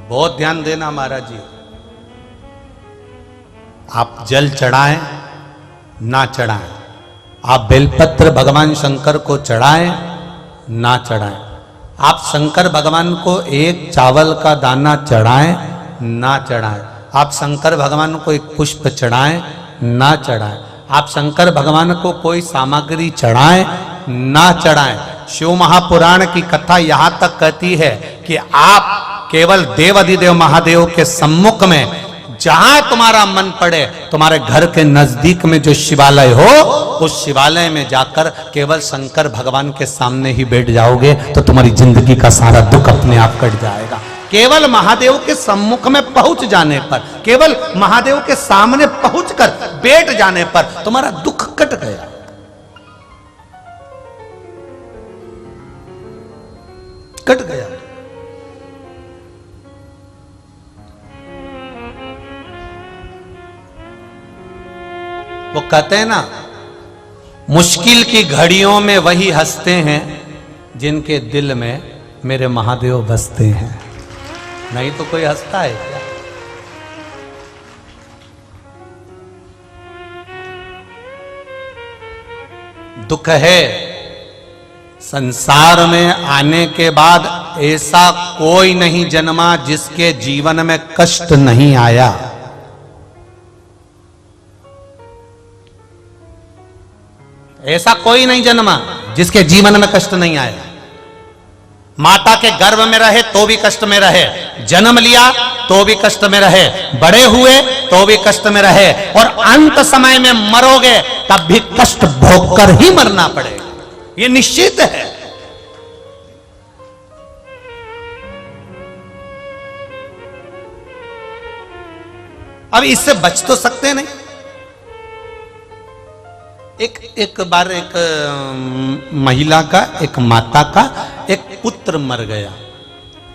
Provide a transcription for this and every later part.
बहुत ध्यान देना महाराज जी। आप जल चढ़ाएं ना चढ़ाएं, आप बेलपत्र भगवान शंकर को चढ़ाएं ना चढ़ाएं, आप शंकर भगवान को एक चावल का दाना चढ़ाएं ना चढ़ाएं, आप शंकर भगवान को एक पुष्प चढ़ाएं ना चढ़ाएं, आप शंकर भगवान को कोई सामग्री चढ़ाएं ना चढ़ाएं। शिव महापुराण की कथा यहां तक कहती है कि आप केवल देव अधिदेव महादेव के सम्मुख में जहां तुम्हारा मन पड़े, तुम्हारे घर के नजदीक में जो शिवालय हो, उस शिवालय में जाकर केवल शंकर भगवान के सामने ही बैठ जाओगे तो तुम्हारी जिंदगी का सारा दुख अपने आप कट जाएगा। केवल महादेव के सम्मुख में पहुंच जाने पर, केवल महादेव के सामने पहुंचकर बैठ जाने पर तुम्हारा दुख कट गया। कट गया। वो कहते हैं ना, मुश्किल की घड़ियों में वही हंसते हैं जिनके दिल में मेरे महादेव बसते हैं। नहीं तो कोई हंसता है क्या? दुख है संसार में आने के बाद ऐसा कोई नहीं जन्मा जिसके जीवन में कष्ट नहीं आया। ऐसा कोई नहीं जन्मा जिसके जीवन में कष्ट नहीं आया। माता के गर्भ में रहे तो भी कष्ट में रहे, जन्म लिया तो भी कष्ट में रहे, बड़े हुए तो भी कष्ट में रहे, और अंत समय में मरोगे तब भी कष्ट भोगकर ही मरना पड़ेगा। ये निश्चित है। अब इससे बच तो सकते नहीं। एक बार एक महिला का, एक माता का एक पुत्र मर गया,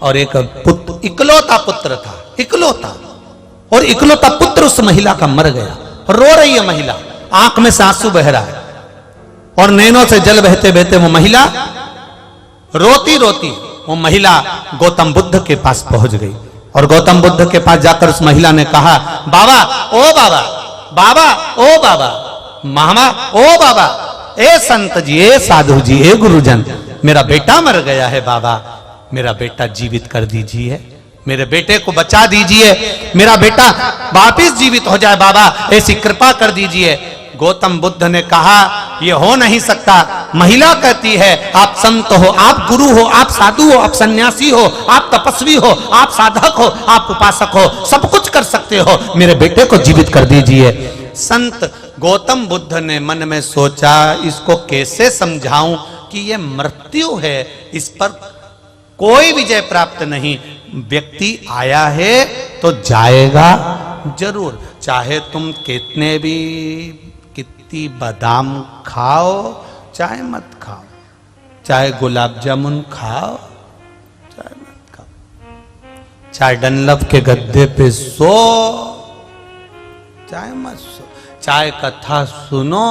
और एक पुत्र, इकलौता पुत्र था, इकलौता, और इकलौता पुत्र उस महिला का मर गया। रो रही है महिला, आंख में से आंसू बह रहा है और नैनों से जल बहते बहते वो महिला रोती रोती वो महिला गौतम बुद्ध के पास पहुंच गई। और गौतम बुद्ध के पास जाकर उस महिला ने कहा, बाबा ओ बाबा, बाबा ओ बाबा, मामा ओ बाबा, ए संत जी, ए साधु जी, ए गुरुजन, मेरा बेटा मर गया है बाबा, मेरा बेटा जीवित कर दीजिए, मेरे बेटे को बचा दीजिए, मेरा बेटा वापिस जीवित हो जाए बाबा, ऐसी कृपा कर दीजिए। गौतम बुद्ध ने कहा, यह हो नहीं सकता। महिला कहती है, आप संत हो, आप गुरु हो, आप साधु हो, आप सन्यासी हो, आप तपस्वी हो, आप साधक हो, आप उपासक हो, सब कुछ कर सकते हो, मेरे बेटे को जीवित कर दीजिए। संत गौतम बुद्ध ने मन में सोचा, इसको कैसे समझाऊं कि यह मृत्यु है, इस पर कोई विजय प्राप्त नहीं। व्यक्ति आया है तो जाएगा जरूर, चाहे तुम कितने भी कितनी बादाम खाओ, चाहे मत खाओ, चाहे गुलाब जामुन खाओ, चाहे मत खाओ, चाहे डनलप के गद्दे पे सो, चाहे मत सो, चाहे कथा सुनो,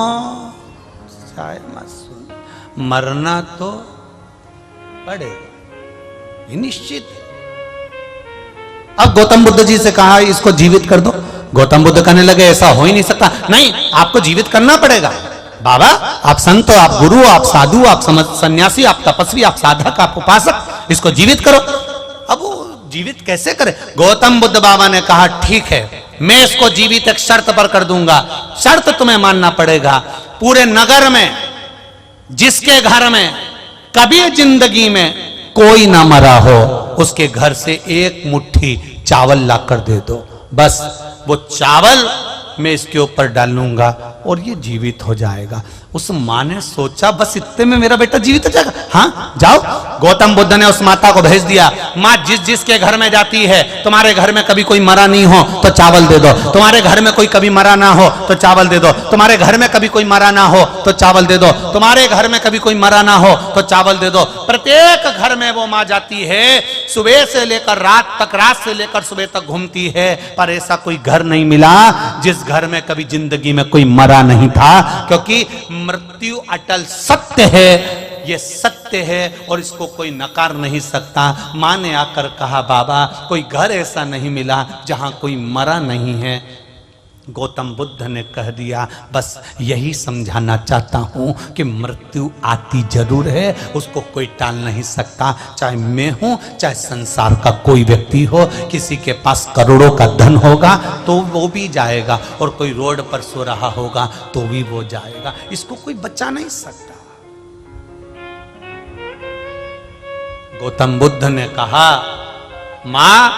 चाहे मत सुनो, मरना तो पड़ेगा, ये निश्चित है। अब गौतम बुद्ध जी से कहा, इसको जीवित कर दो। गौतम बुद्ध कहने लगे, ऐसा हो ही नहीं सकता, नहीं आपको जीवित करना पड़ेगा। बाबा आप संत हो, आप गुरु हो, आप साधु, आप सन्यासी, आप तपस्वी, आप साधक, आप उपासक, इसको जीवित करो। अब वो जीवित कैसे करे? गौतम बुद्ध बाबा ने कहा, ठीक है, मैं इसको जीवित एक शर्त पर कर दूंगा। शर्त तुम्हें मानना पड़ेगा, पूरे नगर में जिसके घर में कभी जिंदगी में कोई ना मरा हो, उसके घर से एक मुट्ठी चावल लाकर दे दो। बस वो चावल मैं इसके ऊपर डालूंगा और ये जीवित हो जाएगा। उस माँ ने सोचा, बस इतने में मेरा बेटा जीवित हो जाएगा। हाँ जाओ। गौतम बुद्ध ने उस माता को भेज दिया, माँ जिस जिसके घर में जाती है, तुम्हारे घर में कभी कोई मरा नहीं हो तो चावल दे दो, तुम्हारे घर में कोई कभी मरा ना हो तो चावल दे दो, तुम्हारे घर में कभी कोई मरा ना हो तो चावल दे दो, तुम्हारे घर में कभी कोई मरा ना हो तो चावल दे दो। प्रत्येक घर में वो माँ जाती है, सुबह से लेकर रात तक, रात से लेकर सुबह तक घूमती है, पर ऐसा कोई घर नहीं मिला जिस घर में कभी जिंदगी में कोई मरा नहीं था, क्योंकि मृत्यु अटल सत्य है। ये सत्य है और इसको कोई नकार नहीं सकता। माँ ने आकर कहा, बाबा कोई घर ऐसा नहीं मिला जहां कोई मरा नहीं है। गौतम बुद्ध ने कह दिया, बस यही समझाना चाहता हूं कि मृत्यु आती जरूर है, उसको कोई टाल नहीं सकता। चाहे मैं हूं, चाहे संसार का कोई व्यक्ति हो, किसी के पास करोड़ों का धन होगा तो वो भी जाएगा, और कोई रोड पर सो रहा होगा तो भी वो जाएगा। इसको कोई बचा नहीं सकता। गौतम बुद्ध ने कहा, मां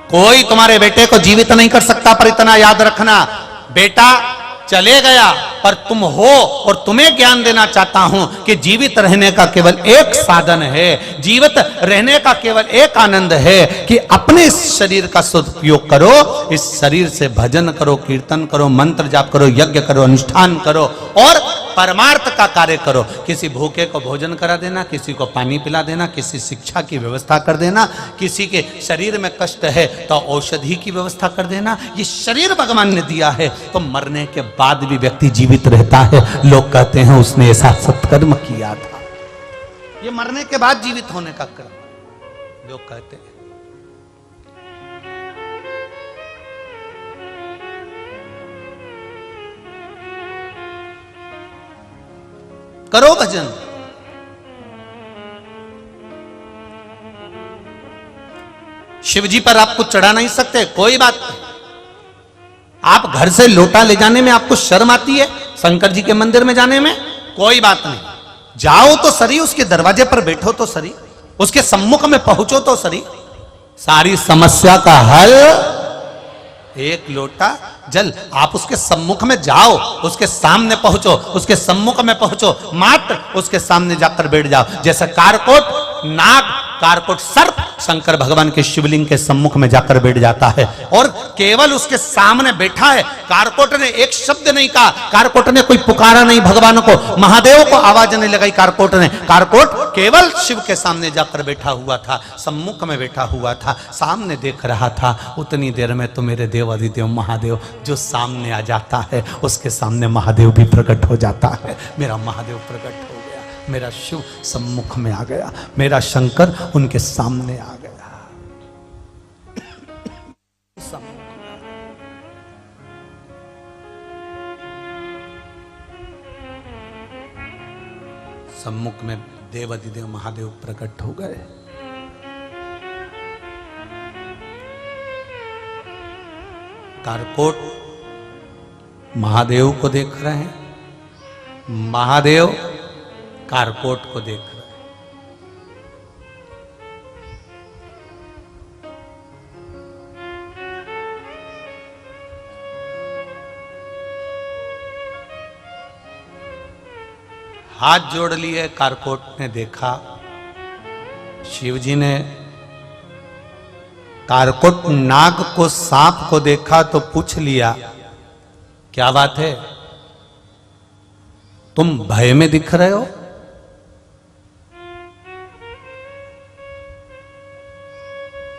कोई तुम्हारे बेटे को जीवित नहीं कर सकता, पर इतना याद रखना, बेटा चले गया पर तुम हो, और तुम्हें ज्ञान देना चाहता हूं कि जीवित रहने का केवल एक साधन है, जीवित रहने का केवल एक आनंद है कि अपने इस शरीर का सदुपयोग करो, इस शरीर से भजन करो, कीर्तन करो, मंत्र जाप करो, यज्ञ करो, अनुष्ठान करो और परमार्थ का कार्य करो। किसी भूखे को भोजन करा देना, किसी को पानी पिला देना, किसी शिक्षा की व्यवस्था कर देना, किसी के शरीर में कष्ट है तो औषधि की व्यवस्था कर देना। ये शरीर भगवान ने दिया है, तो मरने के बाद भी व्यक्ति जीवित रहता है। लोग कहते हैं उसने ऐसा सत्कर्म किया था। ये मरने के बाद जीवित होने का कर्म लोग कहते हैं। करो भजन। शिव जी पर आप कुछ चढ़ा नहीं सकते, कोई बात नहीं। आप घर से लोटा ले जाने में आपको शर्म आती है, शंकर जी के मंदिर में जाने में, कोई बात नहीं। जाओ तो सरी, उसके दरवाजे पर बैठो तो सरी, उसके सम्मुख में पहुंचो तो सरी। सारी समस्या का हल एक लोटा जल। आप उसके सम्मुख में जाओ, उसके सामने पहुंचो, उसके सम्मुख में पहुंचो, मात्र उसके सामने जाकर बैठ जाओ। जैसे कारकोट नाग, कारकोट सर्प शंकर भगवान के शिवलिंग के सम्मुख में जाकर बैठ जाता है और केवल उसके सामने बैठा है। कारकोट ने एक शब्द नहीं कहा, कारकोट ने कोई पुकारा नहीं भगवान को, महादेव को आवाज नहीं लगाई कारकोट ने। कारकोट केवल शिव के सामने जाकर बैठा हुआ था, सम्मुख में बैठा हुआ था, सामने देख रहा था। उतनी देर में तो मेरे देवादिदेव महादेव जो सामने आ जाता है, उसके सामने महादेव भी प्रकट हो जाता है। मेरा महादेव प्रकट हो गया, मेरा शिव सम्मुख में आ गया, मेरा शंकर उनके सामने आ गया। सम्मुख में देवादिदेव महादेव प्रकट हो गए। कारकोट महादेव को देख रहे हैं, महादेव कारकोट को देख रहे हैं। हाथ जोड़ लिए, कारकोट ने देखा, शिवजी ने कारकोट नाग को, सांप को देखा तो पूछ लिया, क्या बात है, तुम भय में दिख रहे हो?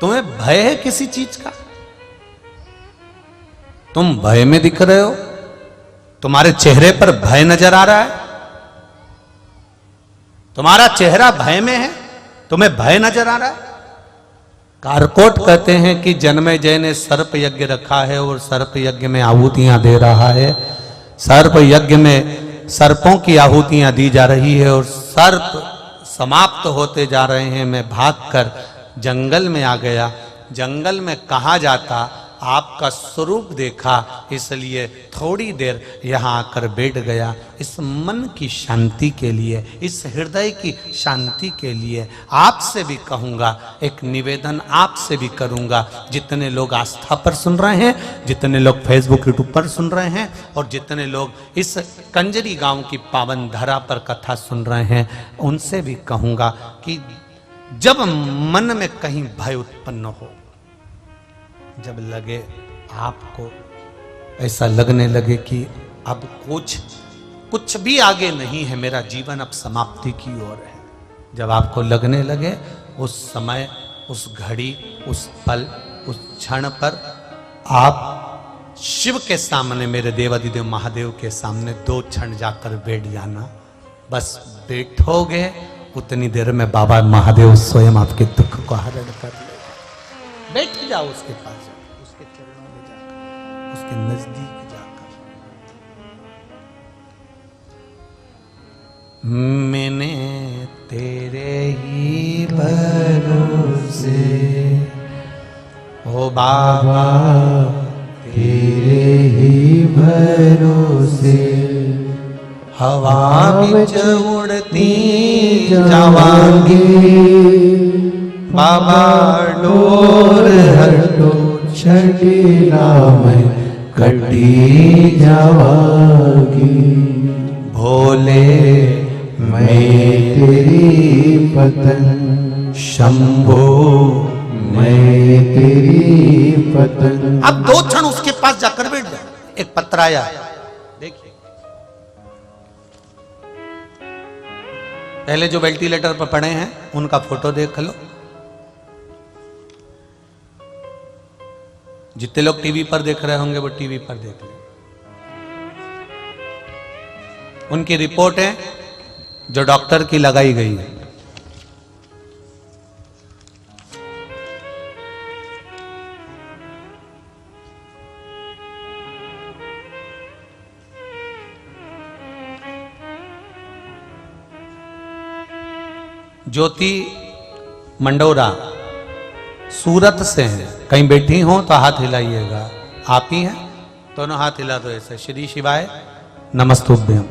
तुम्हें भय है किसी चीज का? तुम भय में दिख रहे हो? तुम्हारे चेहरे पर भय नजर आ रहा है? तुम्हारा चेहरा भय में है, तुम्हें भय नजर आ रहा है? कारकोट कहते हैं कि जन्मेजय ने सर्प यज्ञ रखा है और सर्प यज्ञ में आहुतियां दे रहा है। सर्प यज्ञ में सर्पों की आहुतियां दी जा रही है और सर्प समाप्त होते जा रहे हैं। मैं भागकर जंगल में आ गया, जंगल में कहा जाता, आपका स्वरूप देखा, इसलिए थोड़ी देर यहाँ आकर बैठ गया। इस मन की शांति के लिए, इस हृदय की शांति के लिए आपसे भी कहूँगा, एक निवेदन आपसे भी करूँगा। जितने लोग आस्था पर सुन रहे हैं, जितने लोग फेसबुक यूट्यूब पर सुन रहे हैं और जितने लोग इस कंजरी गांव की पावन धरा पर कथा सुन रहे हैं, उनसे भी कहूँगा कि जब मन में कहीं भय उत्पन्न हो, जब लगे आपको ऐसा लगने लगे कि अब कुछ भी आगे नहीं है, मेरा जीवन अब समाप्ति की ओर है, जब आपको लगने लगे, उस समय, उस घड़ी, उस पल, उस क्षण पर आप शिव के सामने, मेरे देवादिदेव महादेव के सामने 2 क्षण जाकर बैठ जाना। बस बैठोगे उतनी देर में बाबा महादेव स्वयं आपके दुख को हरण कर लेगा। बैठ जाओ उसके पास, उसके चरणों में जाकर, उसके नजदीक जाकर। मैंने तेरे ही भरोसे ओ बाबा, तेरे ही भरोसे हवा बिच उड़ती जावांगे, बाबा डोर हटो छड़ीला में कटी जावांगी। भोले मैं तेरी पतंग, शंभो मैं तेरी पतंग। अब 2 क्षण उसके पास जाकर बैठ जाओ। एक पत्र आया, देखिए पहले जो वेंटिलेटर पर पड़े हैं उनका फोटो देख लो। जितने लोग टीवी पर देख रहे होंगे वो टीवी पर देख लें। उनकी रिपोर्ट है जो डॉक्टर की लगाई गई है। ज्योति मंडोरा सूरत से हैं। कहीं बैठी हो तो हाथ हिलाइएगा। आप ही हैं? दोनों हाथ हिला दो ऐसे। श्री शिवाय नमस्तुभ्यम।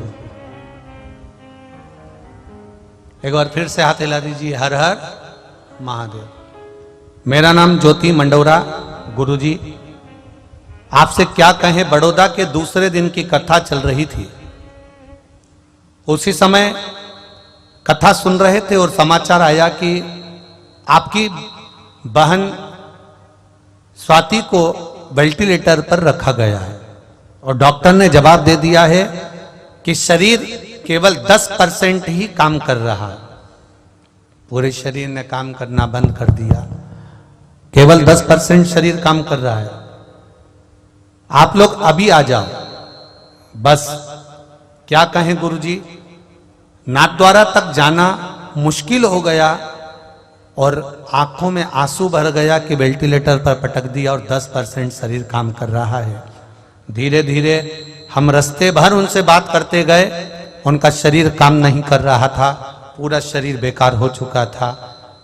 एक बार फिर से हाथ हिला दीजिए। हर हर महादेव। मेरा नाम ज्योति मंडोरा। गुरुजी आपसे क्या कहें, बड़ौदा के दूसरे दिन की कथा चल रही थी। उसी समय कथा सुन रहे थे और समाचार आया कि आपकी बहन स्वाति को वेंटिलेटर पर रखा गया है और डॉक्टर ने जवाब दे दिया है कि शरीर केवल 10% ही काम कर रहा है। पूरे शरीर ने काम करना बंद कर दिया, केवल 10% शरीर काम कर रहा है। आप लोग अभी आ जाओ। बस क्या कहें गुरुजी, नाथद्वारा तक जाना मुश्किल हो गया और आंखों में आंसू भर गया कि वेंटिलेटर पर पटक दिया और 10% शरीर काम कर रहा है। धीरे धीरे हम रास्ते भर उनसे बात करते गए, उनका शरीर काम नहीं कर रहा था, पूरा शरीर बेकार हो चुका था।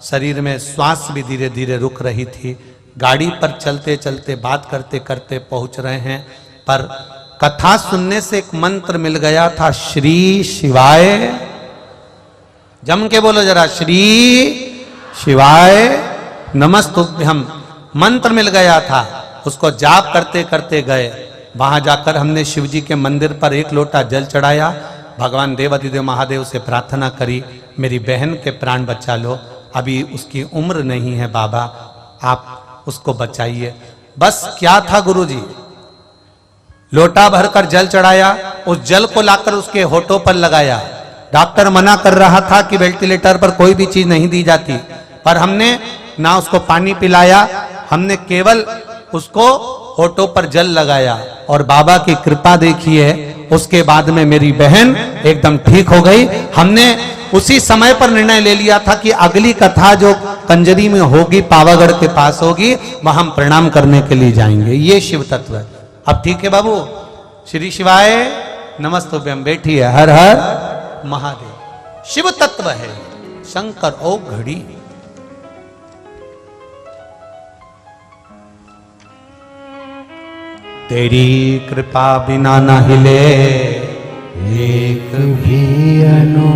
शरीर में श्वास भी धीरे धीरे रुक रही थी। गाड़ी पर चलते चलते बात करते करते पहुंच रहे हैं, पर कथा सुनने से एक मंत्र मिल गया था, श्री शिवाय। जम के बोलो जरा, श्री शिवाय नमस्तुभ्यम। मंत्र मिल गया था, उसको जाप करते करते गए। वहां जाकर हमने शिव जी के मंदिर पर 1 लोटा जल चढ़ाया, भगवान देवाधिदेव महादेव से प्रार्थना करी, मेरी बहन के प्राण बचा लो, अभी उसकी उम्र नहीं है बाबा, आप उसको बचाइए। बस क्या था गुरुजी, लोटा भरकर जल चढ़ाया, उस जल को लाकर उसके होठों पर लगाया। डॉक्टर मना कर रहा था कि वेंटिलेटर पर कोई भी चीज नहीं दी जाती, पर हमने ना उसको पानी पिलाया, हमने केवल उसको होठों पर जल लगाया और बाबा की कृपा देखिए। उसके बाद में मेरी बहन एकदम ठीक हो गई। हमने उसी समय पर निर्णय ले लिया था कि अगली कथा जो कंजरी में होगी, पावागढ़ के पास होगी, वहां हम प्रणाम करने के लिए जाएंगे। ये शिव तत्व है। अब ठीक है बाबू, श्री शिवाय नमस्तुभ्यम। बैठिए। हर हर महादेव। शिव तत्व है शंकर ओ घड़ी। तेरी कृपा बिना न हिले एक भी अनु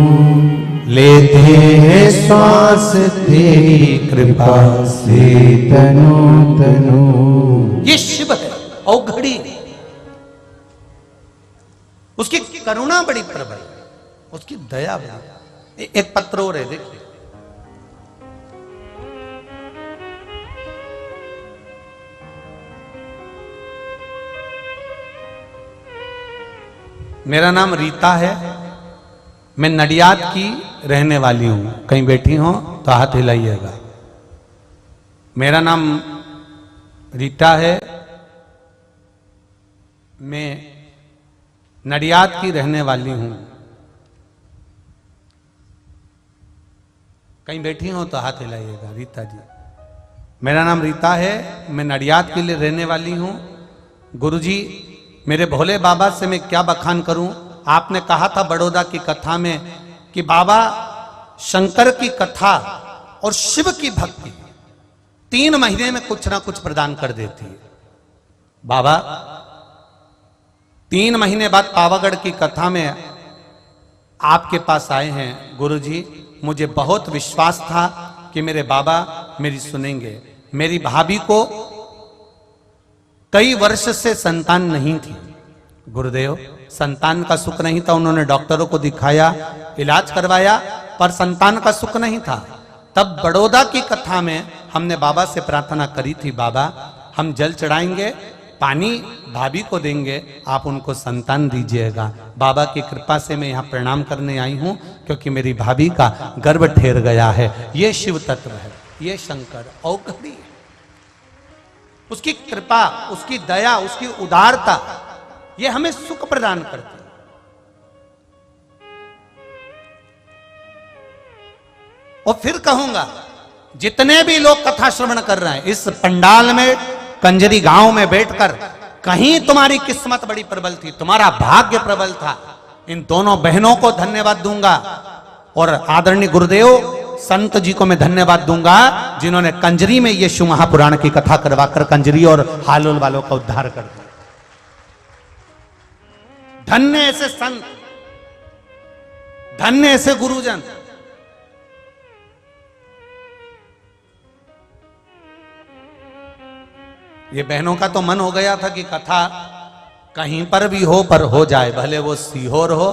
लेते हैं श्वास, तेरी कृपा से तनु तनु। ये शिव है ओ घड़ी। उसकी करुणा बड़ी प्रबल, उसकी दया बड़ी। एक पत्र और है, देखिए। मेरा नाम रीता है, मैं नडियाद की रहने वाली हूं। कहीं बैठी हो तो हाथ हिलाइएगा। मेरा नाम रीता है, मैं नडियाद की रहने वाली हूं। कहीं बैठी हो तो हाथ हिलाइएगा। रीता जी, मेरा नाम रीता है, मैं नडियाद के लिए रहने वाली हूँ। गुरुजी, मेरे भोले बाबा से मैं क्या बखान करूं। आपने कहा था बड़ौदा की कथा में कि बाबा शंकर की कथा और शिव की भक्ति 3 महीने में कुछ ना कुछ प्रदान कर देती है। बाबा 3 महीने बाद पावागढ़ की कथा में आपके पास आए हैं। गुरुजी, मुझे बहुत विश्वास था कि मेरे बाबा मेरी सुनेंगे। मेरी भाभी को कई वर्ष से संतान नहीं थी। गुरुदेव, संतान का सुख नहीं था। उन्होंने डॉक्टरों को दिखाया, इलाज करवाया, पर संतान का सुख नहीं था। तब बड़ौदा की कथा में हमने बाबा से प्रार्थना करी थी, बाबा हम जल चढ़ाएंगे, पानी भाभी को देंगे, आप उनको संतान दीजिएगा। बाबा की कृपा से मैं यहाँ प्रणाम करने आई हूँ, क्योंकि मेरी भाभी का गर्भ ठहर गया है। ये शिव तत्व है, ये शंकर औघड़ी है। उसकी कृपा, उसकी दया, उसकी उदारता, ये हमें सुख प्रदान करती है। और फिर कहूंगा, जितने भी लोग कथा श्रवण कर रहे हैं इस पंडाल में, कंजरी गांव में बैठकर, कहीं तुम्हारी किस्मत बड़ी प्रबल थी, तुम्हारा भाग्य प्रबल था। इन दोनों बहनों को धन्यवाद दूंगा और आदरणीय गुरुदेव संत जी को मैं धन्यवाद दूंगा, जिन्होंने कंजरी में ये शिव महापुराण की कथा करवाकर कंजरी और हालोल वालों का उद्धार कर दिया। धन्य ऐसे संत, धन्य ऐसे गुरुजन। ये बहनों का तो मन हो गया था कि कथा कहीं पर भी हो पर हो जाए, भले वो सीहोर हो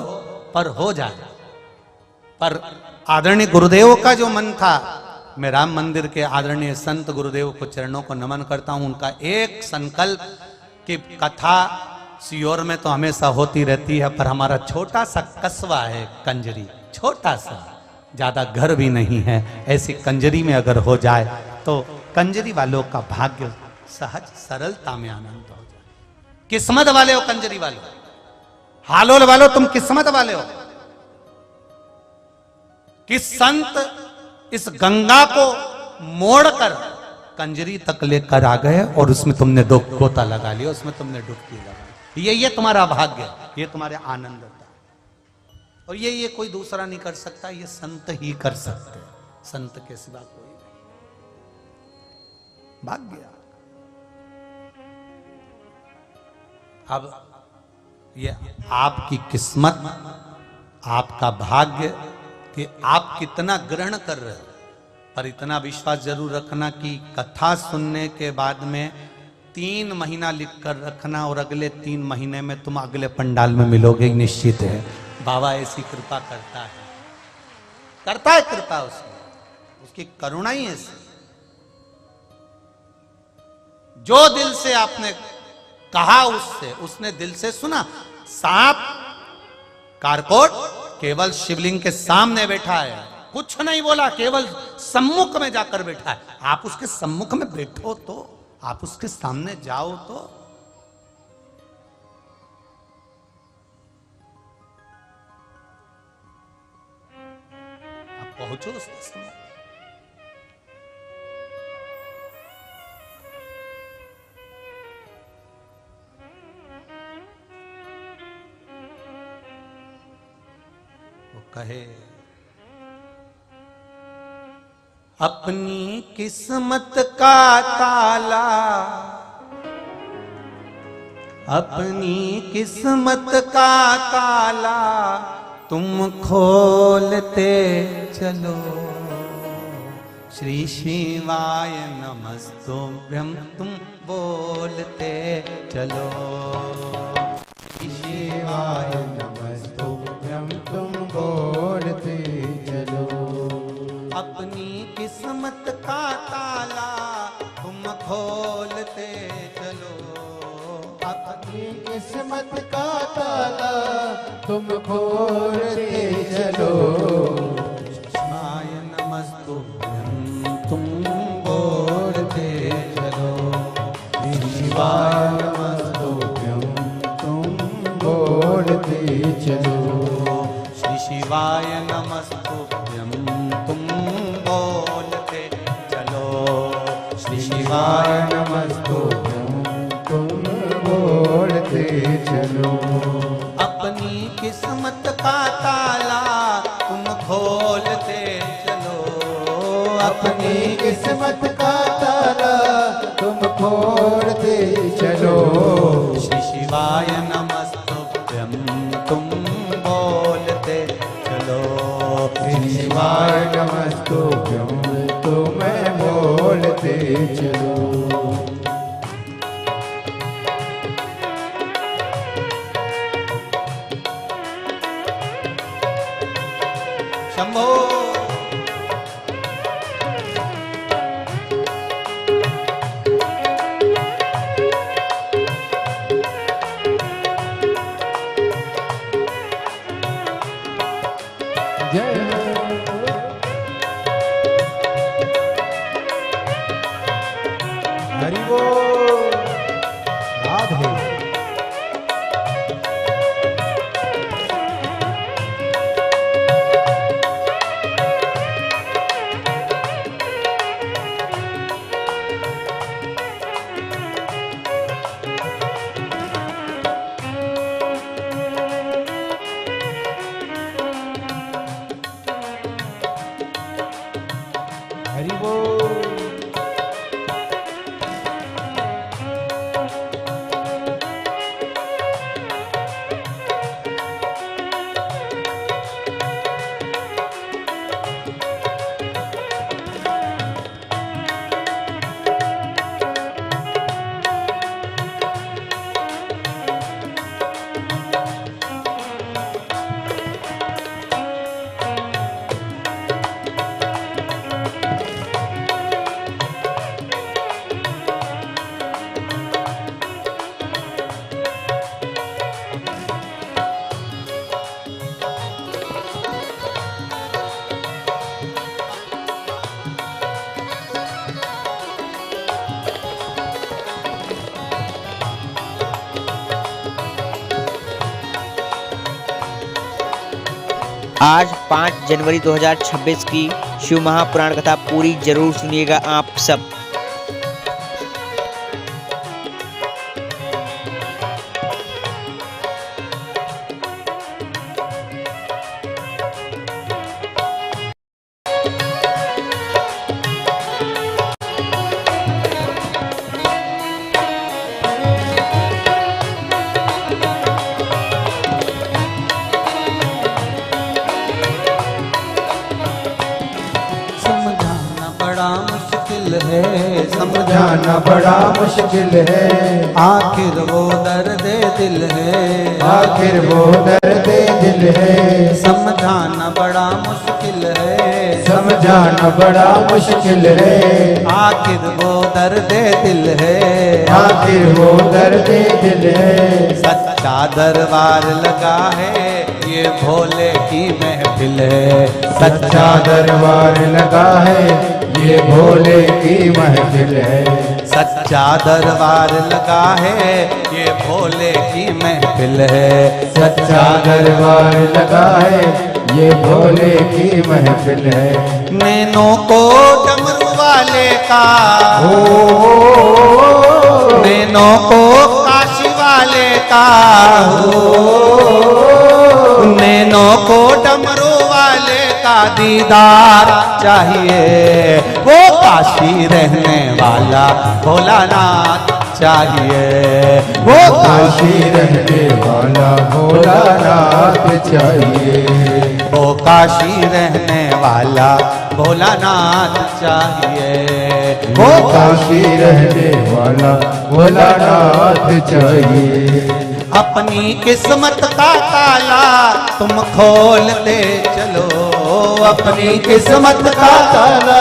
पर हो जाए। पर आदरणीय गुरुदेव का जो मन था, मैं राम मंदिर के आदरणीय संत गुरुदेव को चरणों को नमन करता हूं। उनका एक संकल्प कि कथा सीहोर में तो हमेशा होती रहती है, पर हमारा छोटा सा कस्बा है कंजरी, छोटा सा, ज्यादा घर भी नहीं है, ऐसी कंजरी में अगर हो जाए तो कंजरी वालों का भाग्य सहज सरलता में आनंद हो जाए। किस्मत वाले हो कंजरी वाले, हालोल वालों तुम किस्मत वाले हो कि संत इस गंगा को मोड़कर कंजरी तक लेकर आ गए और उसमें तुमने 2 गोता लगा लिया, उसमें तुमने डुबकी लगा। ये तुम्हारा भाग्य, ये तुम्हारे आनंद था। और ये कोई दूसरा नहीं कर सकता, ये संत ही कर सकते, संत के सिवा कोई नहीं। भाग्य। अब ये आपकी किस्मत, आपका भाग्य कि आप कितना ग्रहण कर रहे हो। पर इतना विश्वास जरूर रखना कि कथा सुनने के बाद में 3 महीना लिख कर रखना और अगले 3 महीने में तुम अगले पंडाल में मिलोगे, निश्चित है। बाबा ऐसी कृपा करता है, करता है कृपा, उसकी करुणा ही ऐसी। जो दिल से आपने कहा उससे, उसने दिल से सुना। सांप कारकोट केवल शिवलिंग के सामने बैठा है, कुछ नहीं बोला, केवल सम्मुख में जाकर बैठा है। आप उसके सम्मुख में बैठो तो, आप उसके सामने जाओ तो। आप पहुंचो उसके सामने। वो कहे, अपनी किस्मत का ताला, अपनी किस्मत का ताला तुम खोलते चलो। श्री शिवाय नमस्तुभ्यं तुम बोलते चलो। श्री शिवाय नमस्तुभ्यं तुम बोलते चलो। अपनी किस्मत का ताला तुम खोलते चलो। अपनी किस्मत का ताला तुम खोलते चलो। शिवाय नमस्तुभ्यं तुम बोलते चलो। शिवाय नमस्तुभ्यं तुम बोलते चलो। श्री शिवाय नमस्तुभ्यं तुम नमस्तुभ्यं तुम बोलते चलो। अपनी किस्मत का ताला तुम खोलते चलो। अपनी किस्मत का ताला तुम खोलते चलो। श्री शिवाय नमस्तुभ्यं तुम बोलते चलो। श्री शिवाय नमस्तुभ्यं तुम बोलते चलो। शंभो जय हरि बोल। राधे। हरि बोल। आज 5 जनवरी 2026 की शिव महापुराण कथा पूरी जरूर सुनिएगा आप सब। समझाना बड़ा मुश्किल है, समझाना बड़ा मुश्किल है। आखिर वो दर्द दिल है, आखिर वो दर्द दिल है। समझाना बड़ा मुश्किल है, समझाना बड़ा मुश्किल है। आखिर वो दर्द दिल है, आखिर वो दर्द दिल है। सच्चा दरबार लगा है, ये भोले की महफिल है। सच्चा दरबार लगा है, ये भोले की महफिल है। सच्चा दरबार लगा है, ये भोले की महफिल है। सच्चा दरबार लगा है, ये भोले की महफिल है। नैनों को डमरू वाले का, नैनों को काशी वाले का, नैनों को डमरू वाले का दीदार चाहिए। वो काशी रहने वाला भोलानाथ चाहिए। वो काशी रहने वाला भोलानाथ चाहिए। वो काशी रहने वाला भोलानाथ चाहिए। वो काशी रहने वाला भोलानाथ चाहिए। अपनी किस्मत का ताला तुम खोलते चलो। अपनी किस्मत का ताला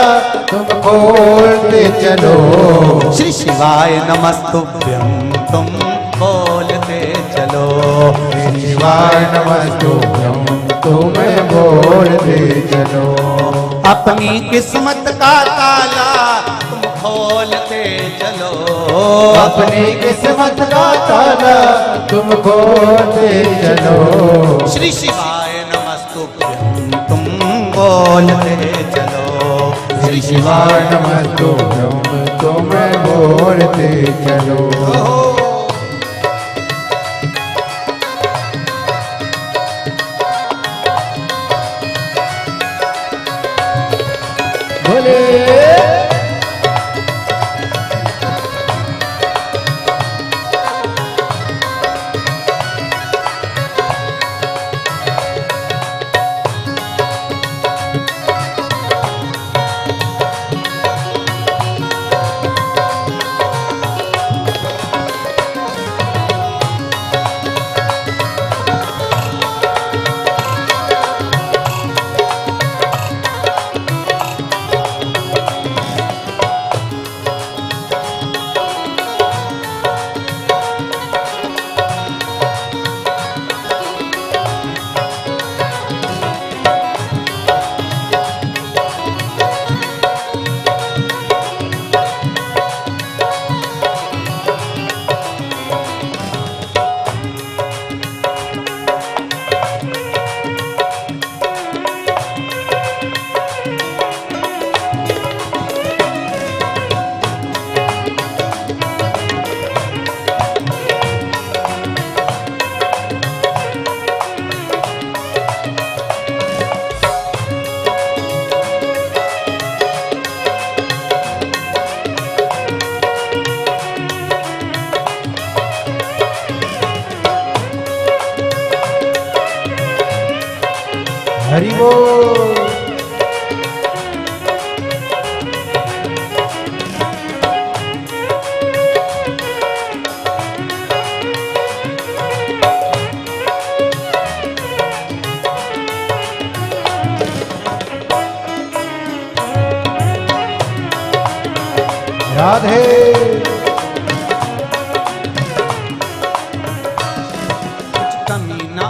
तुम खोलते चलो। श्री शिवाय नमस्तुभ्यं तुम बोलते चलो। श्री शिवाय नमस्तुभ्यं तुम बोलते चलो। अपनी किस्मत का ताला तुम खोलते चलो। अपनी किस्मत का ताला तुम खोलते चलो। श्री शिवाय नमस्तुभ्यं तुम बोलते चलो। श्री शिवाय नमस्तुभ्यं तुम बोलते चलो। बोले हरि बोल। राधे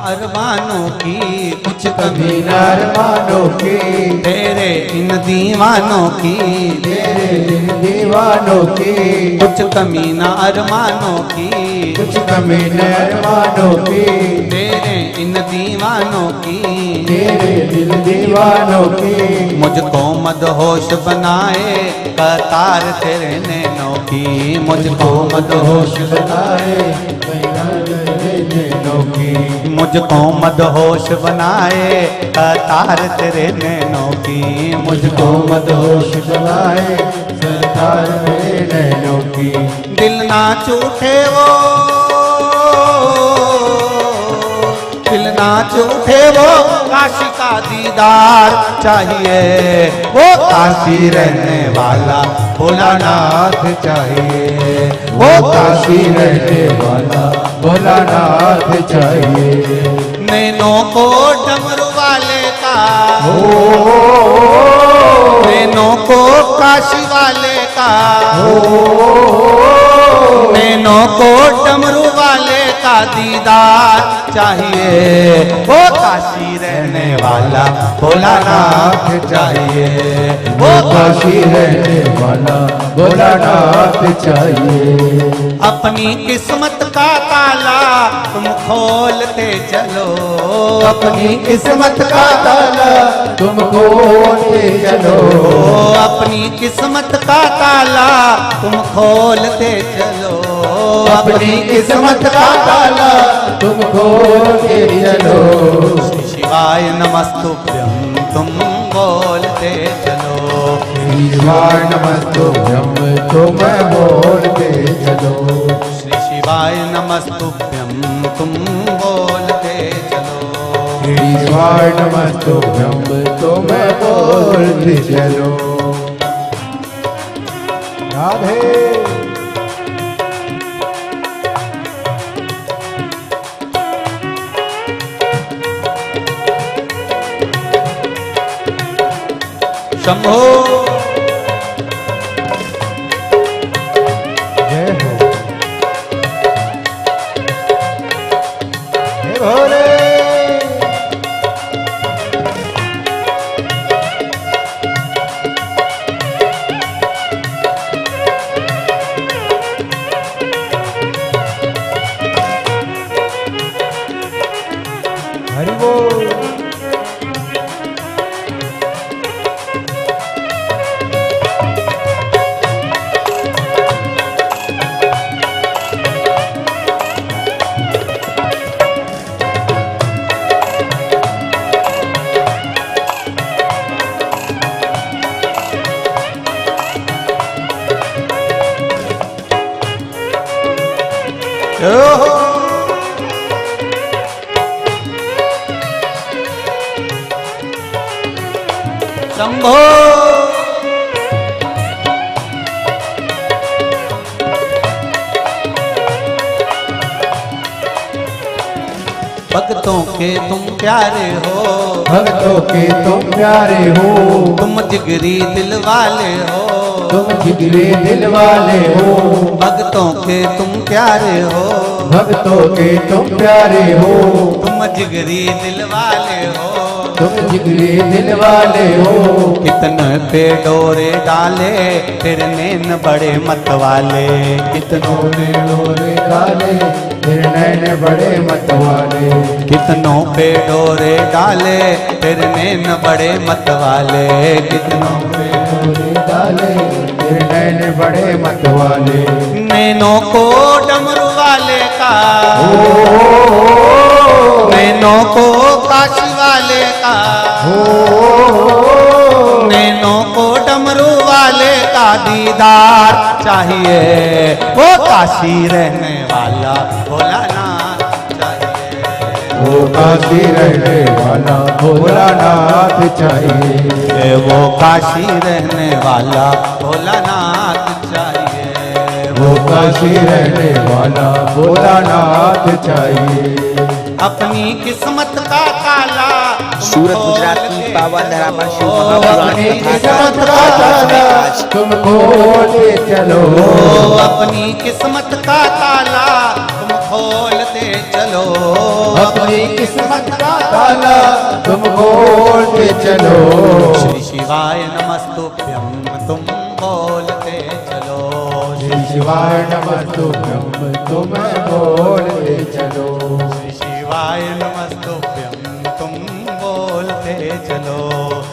अरमानों की कुछ कभी अरमानों की, तेरे इन दीवानों की, तेरे इन दीवानों की, कुछ कमी न अरमानों की, कुछ कमी न अरमानों की, तेरे इन दीवानों की, तेरे दिल दीवानों की। मुझको मदहोश बनाए कतार तेरे नैनों की, मुझको मदहोश बनाए नैनों की, मुझको मदहोश बनाए कतार तेरे नैनों की, मुझको मदहोश बनाए सरकार मेरे नैनों की। दिल ना छूटे वो, दिल ना छूटे वो, काशी का दीदार चाहिए, वो काशी रहने वाला भोलानाथ चाहिए, वो काशी रहने वाला भोलानाथ चाहिए। नैनों को डमरू वाले का, ओ नैनों को काशी वाले का, नैनों को डमरू वाले का दीदार चाहिए, वो काशी रहने वाला भोलानाथ चाहिए, वो काशी रहने वाला भोलानाथ चाहिए। अपनी किस्मत का ताला तुम खोलते चलो, अपनी किस्मत का ताला तुम खोलते चलो, अपनी किस्मत का ताला तुम खोलते चलो, अपनी किस्मत का ताला तुम खोलते चलो। श्री शिवाय नमस्तुभ्यं तुम बोलते चलो, शिवाय नमस्तुभ्यं तुम बोलते चलो, श्री शिवाय नमस्तुभ्यं तुम बोलते चलो, शिवाय नमस्तुभ्यं तुम बोलते चलो। राधे शंभो जय हो हे भोले। हरि बोल। ओहो शंभो भक्तों के तुम प्यारे हो, भक्तों के तुम प्यारे हो, तुम जिगरी दिल वाले हो, तुम जिगरे दिल वाले हो, भक्तों के तुम प्यारे हो, भक्तों के तुम प्यारे हो, तुम जिगरी दिल वाले हो, तुम जिगरे दिल वाले हो। कितने पे डोरे डाले तेरे नैन बड़े मत वाले, कितनों ने डोरे डाले तेरे नैन बड़े मत वाले, कितनों पे डोरे डाले तेरे नैन बड़े मत वाले, कितनों पे डोरे डाले तेरे नैन बड़े मत वाले। नैनों को डमरू वाले का, नैनों को काशी वाले का, नैनों को डमरू वाले का दीदार चाहिए, वो काशी रहने वाला भोलानाथ चाहिए, वो काशी रहने वाला भोलानाथ चाहिए, वो काशी रहने वाला भोलानाथ चाहिए, वो काशी रहने वाला भोलानाथ चाहिए। अपनी किस्मत का ताला सूरत गुजरात की पावन धरा पर शिव अपनी किस्मत का ताला तुम खोलते चलो, अपनी किस्मत का ताला तुम खोलते चलो, अपनी किस्मत का ताला तुम खोलते चलो। श्री शिवाय नमस्तुभ्यं तुम बोलते चलो, श्री शिवाय नमस्तुभ्यं तुम बोलते चलो, श्री शिवाय नमस्तुभ्यं तुम बोलते चलो,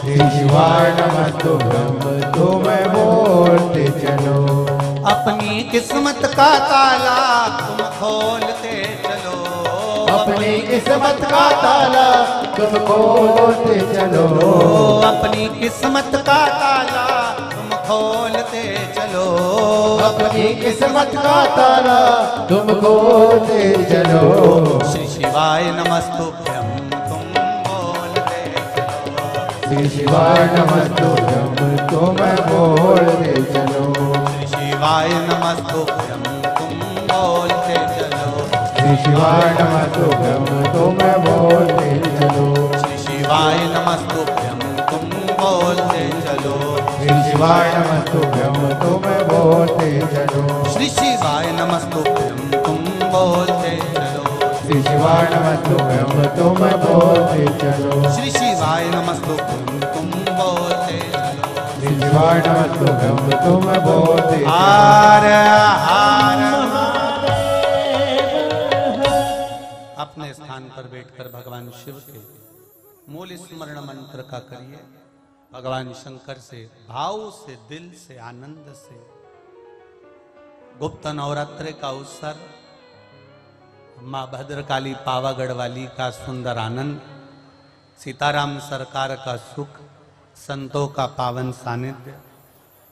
श्री शिवाय नमस्तुभ्यं तुम बोलते चलो। अपनी किस्मत का ताला तुम खोलते चलो, अपनी किस्मत का ताला तुम खोलते चलो, अपनी किस्मत का ताला तुम खोलते चलो, अपनी किस्मत का ताला तुम खोलते चलो। श्री शिवाय नमस्तुभ्यं तुम बोलते चलो, श्री शिवाय नमस्तुभ्यं तुम बोलते चलो, श्री शिवाय नमस्तुभ्यं तुम बोलते चलो, श्री शिवाय नमस्तुभ्यं तुम बोलते चलो, श्री शिवाय नमस्तुभ्यं तुम बोलते चलो, श्री शिवाय नमस्तुभ्यं तुम बोलते चलो, श्री शिवाय नमस्तुभ्यं तुम बोलते चलो, श्री शिवाय नमस्तुभ्यं तुम बोलते चलो, श्री शिवाय नमस्तुभ्यं तुम बोलते चलो, श्री शिवाय नमस्तुभ्यं तुम बोलते चलो। हार हार अपने स्थान पर बैठकर भगवान शिव के मूल स्मरण मंत्र का करिए, भगवान शंकर से भाव से, दिल से, आनंद से। गुप्त नवरात्रि का अवसर, माँ भद्रकाली पावागढ़ वाली का सुंदर आनंद, सीताराम सरकार का सुख, संतों का पावन सानिध्य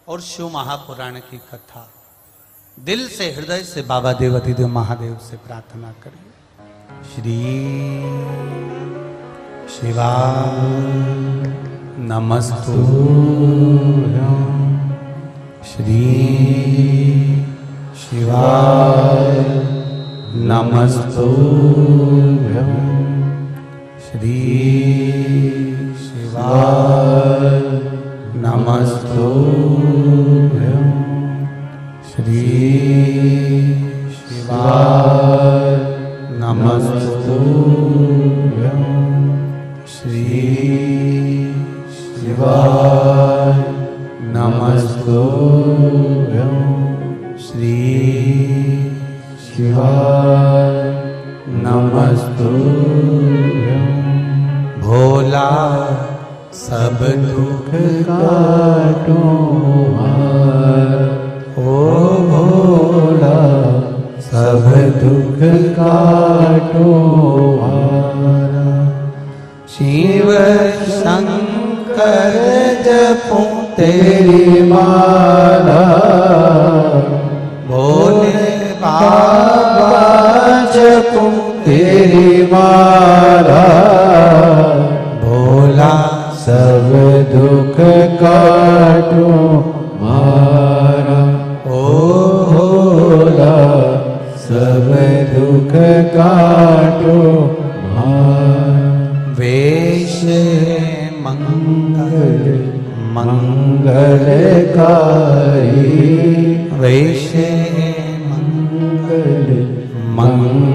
और शिव महापुराण की कथा। दिल से, हृदय से बाबा देवाधिदेव महादेव से प्रार्थना करिए। श्री शिवाय नमस्तुभ्यं, श्री शिवाय नमस्तुभ्यं, श्री शिवाय नमस्तुभ्यं, श्री शिवाय नमस्तुभ्यं, श्री शिवाय नमस्तुभ्यं, श्री शिवाय नमस्तुभ्यं। भोला सब दुख काटो ओ भोला सब दुख काटो हारा। शिव शंकर जपूं तेरी माला, भोले बाबा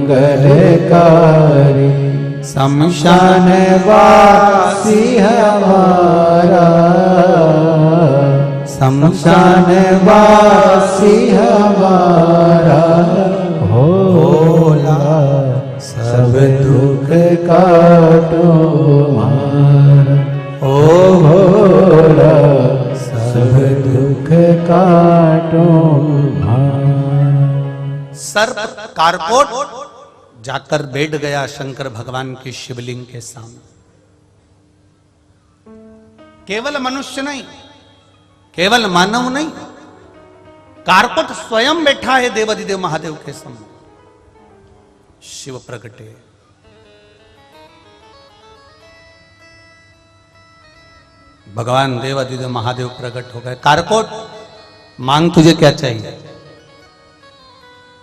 मंगलकारी। शमशान वासी हमारा, शमशान वासी हमारा, भोला सब दुख काटो हमारा। ओ भोला सब दुख काटो हमारा। सर्प कारकोट जाकर बैठ गया शंकर भगवान के शिवलिंग के सामने। केवल मनुष्य नहीं, केवल मानव नहीं, कारकोट स्वयं बैठा है देवाधिदेव महादेव के सामने। शिव प्रगटे। भगवान देवाधिदेव महादेव प्रकट हो गए। कारकोट मांग तुझे क्या चाहिए?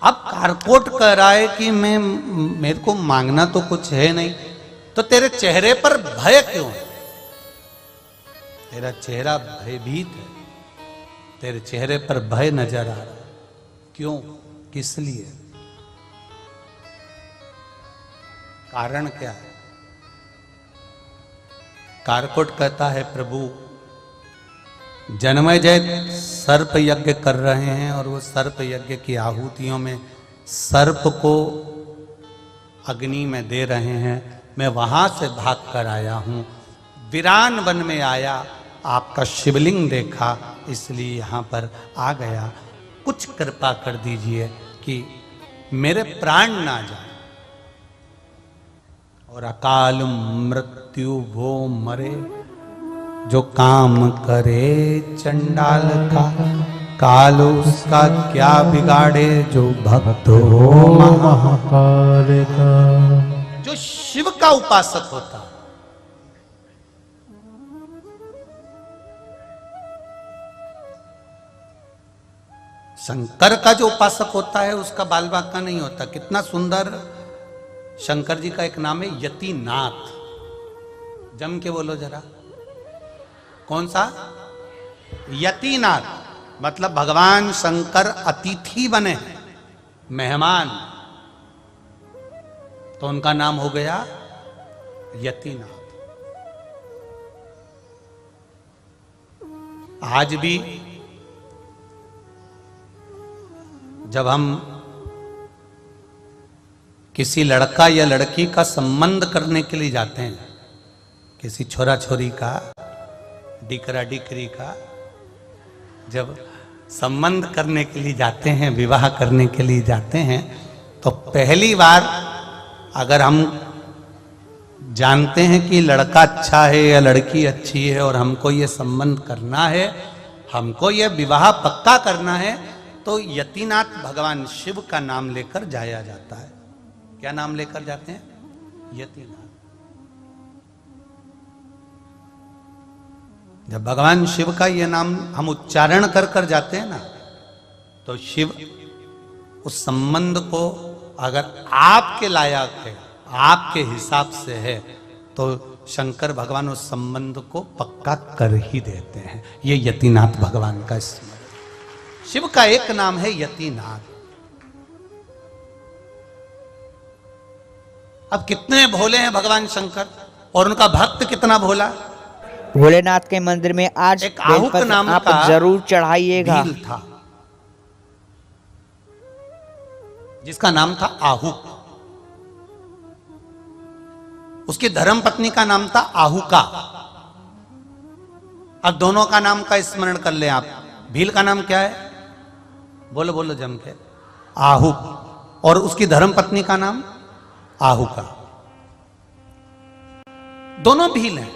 अब कारकोट कह रहा है कि मेरे को मांगना तो कुछ है नहीं, तो तेरे चेहरे पर भय क्यों है? तेरा चेहरा भयभीत है, तेरे चेहरे पर भय नजर आ रहा है। क्यों? किस लिए? कारण क्या है? कारकोट कहता है, प्रभु जन्मेजय सर्प यज्ञ कर रहे हैं और वो सर्प यज्ञ की आहुतियों में सर्प को अग्नि में दे रहे हैं। मैं वहां से भाग कर आया हूं, वीरान वन में आया, आपका शिवलिंग देखा, इसलिए यहाँ पर आ गया। कुछ कृपा कर दीजिए कि मेरे प्राण ना जाए और अकाल मृत्यु वो मरे। जो काम करे चंडाल का, काल उसका क्या बिगाड़े। जो भक्त हो महाकाल का। जो शिव का उपासक होता है, शंकर का जो उपासक होता है उसका बाल बांका नहीं होता। कितना सुंदर शंकर जी का एक नाम है यतिनाथ। जम के बोलो जरा, कौन सा? यतिनाथ। मतलब भगवान शंकर अतिथि बने हैं, मेहमान, तो उनका नाम हो गया यतिनाथ। आज भी जब हम किसी लड़का या लड़की का संबंध करने के लिए जाते हैं, किसी छोरा छोरी का, डिकरा डिकरी का, जब संबंध करने के लिए जाते हैं, विवाह करने के लिए जाते हैं, तो पहली बार अगर हम जानते हैं कि लड़का अच्छा है या लड़की अच्छी है और हमको ये संबंध करना है, हमको ये विवाह पक्का करना है, तो यतिनाथ भगवान शिव का नाम लेकर जाया जाता है। क्या नाम लेकर जाते हैं? यतिनाथ। जब भगवान शिव का ये नाम हम उच्चारण कर कर जाते हैं ना, तो शिव उस संबंध को अगर आपके लायक है, आपके हिसाब से है, तो शंकर भगवान उस संबंध को पक्का कर ही देते हैं। ये यतिनाथ भगवान का स्मरण। शिव का एक नाम है यतिनाथ। अब कितने भोले हैं भगवान शंकर, और उनका भक्त कितना भोला। भोलेनाथ के मंदिर में आज एक आहुक बेलपत्र नाम आप का जरूर चढ़ाइएगा। भील था, जिसका नाम था आहुक। उसकी धर्मपत्नी का नाम था आहुका। अब दोनों का नाम का स्मरण कर ले आप। भील का नाम क्या है? बोलो बोलो जम के। आहुक। और उसकी धर्मपत्नी का नाम आहुका। दोनों भील हैं,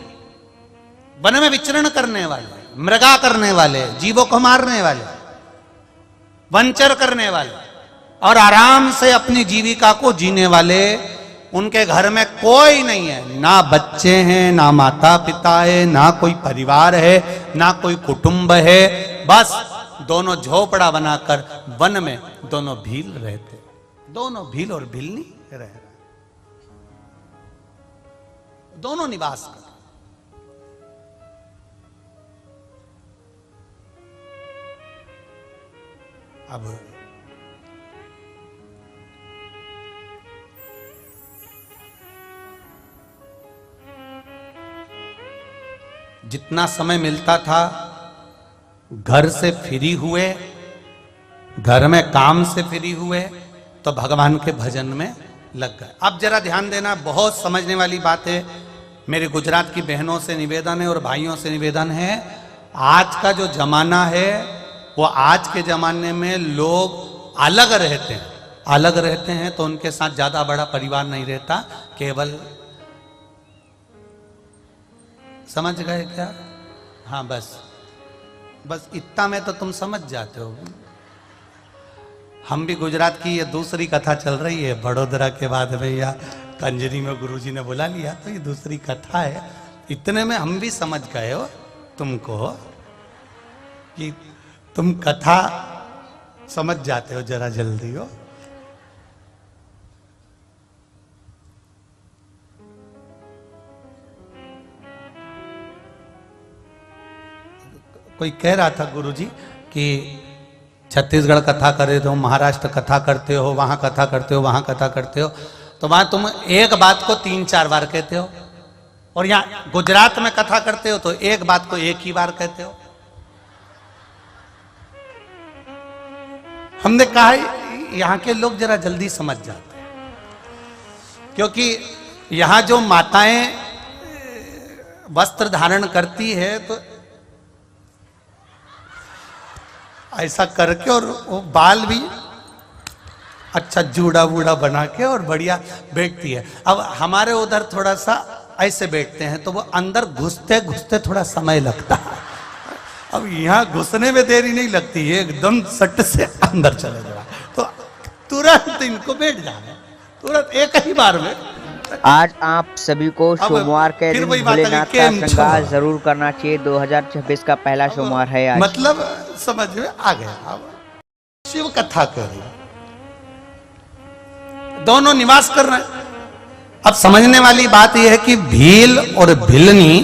वन में विचरण करने वाले, मृगा करने वाले, जीवों को मारने वाले, वंचर करने वाले, और आराम से अपनी जीविका को जीने वाले। उनके घर में कोई नहीं है, ना बच्चे हैं, ना माता पिता है, ना कोई परिवार है, ना कोई कुटुंब है। बस दोनों झोपड़ा बनाकर वन में दोनों भील रहते। दोनों भील और भीलनी रह रहे, दोनों निवास कर। अब जितना समय मिलता था घर से फ्री हुए, घर में काम से फ्री हुए तो भगवान के भजन में लग गए। अब जरा ध्यान देना, बहुत समझने वाली बात है। मेरे गुजरात की बहनों से निवेदन है और भाइयों से निवेदन है, आज का जो जमाना है वो आज के जमाने में लोग अलग रहते हैं, अलग रहते हैं तो उनके साथ ज्यादा बड़ा परिवार नहीं रहता, केवल, समझ गए क्या? हाँ बस इतना में तो तुम समझ जाते हो। हम भी गुजरात की, ये दूसरी कथा चल रही है, बड़ोदरा के बाद भैया कंजरी में गुरुजी ने बुला लिया, तो ये दूसरी कथा है। इतने में हम भी समझ गए हो तुमको कि तुम कथा समझ जाते हो जरा जल्दी हो। कोई कह रहा था गुरुजी कि छत्तीसगढ़ कथा करे तो महाराष्ट्र कथा करते हो, वहां कथा करते हो, वहां कथा करते हो, तो वहां तुम एक बात को 3-4 बार कहते हो, और यहाँ गुजरात में कथा करते हो तो एक बात को एक ही बार कहते हो। हमने कहा यहाँ के लोग जरा जल्दी समझ जाते हैं, क्योंकि यहाँ जो माताएं वस्त्र धारण करती है तो ऐसा करके, और वो बाल भी अच्छा जूड़ा वूड़ा बना के और बढ़िया बैठती है। अब हमारे उधर थोड़ा सा ऐसे बैठते हैं तो वो अंदर घुसते घुसते थोड़ा समय लगता है। अब यहाँ घुसने में देरी नहीं लगती है, एकदम सट से अंदर चले जाए तो तुरंत इनको बैठ जाना, तुरंत एक ही बार में। आज आप सभी को सोमवार के दिन भोलेनाथ का श्रृंगार जरूर करना चाहिए। 2026 का पहला सोमवार है आज। मतलब समझ में आ गया। अब शिव कथा कर रही, दोनों निवास कर रहे हैं। अब समझने वाली बात यह है कि भील और भिलनी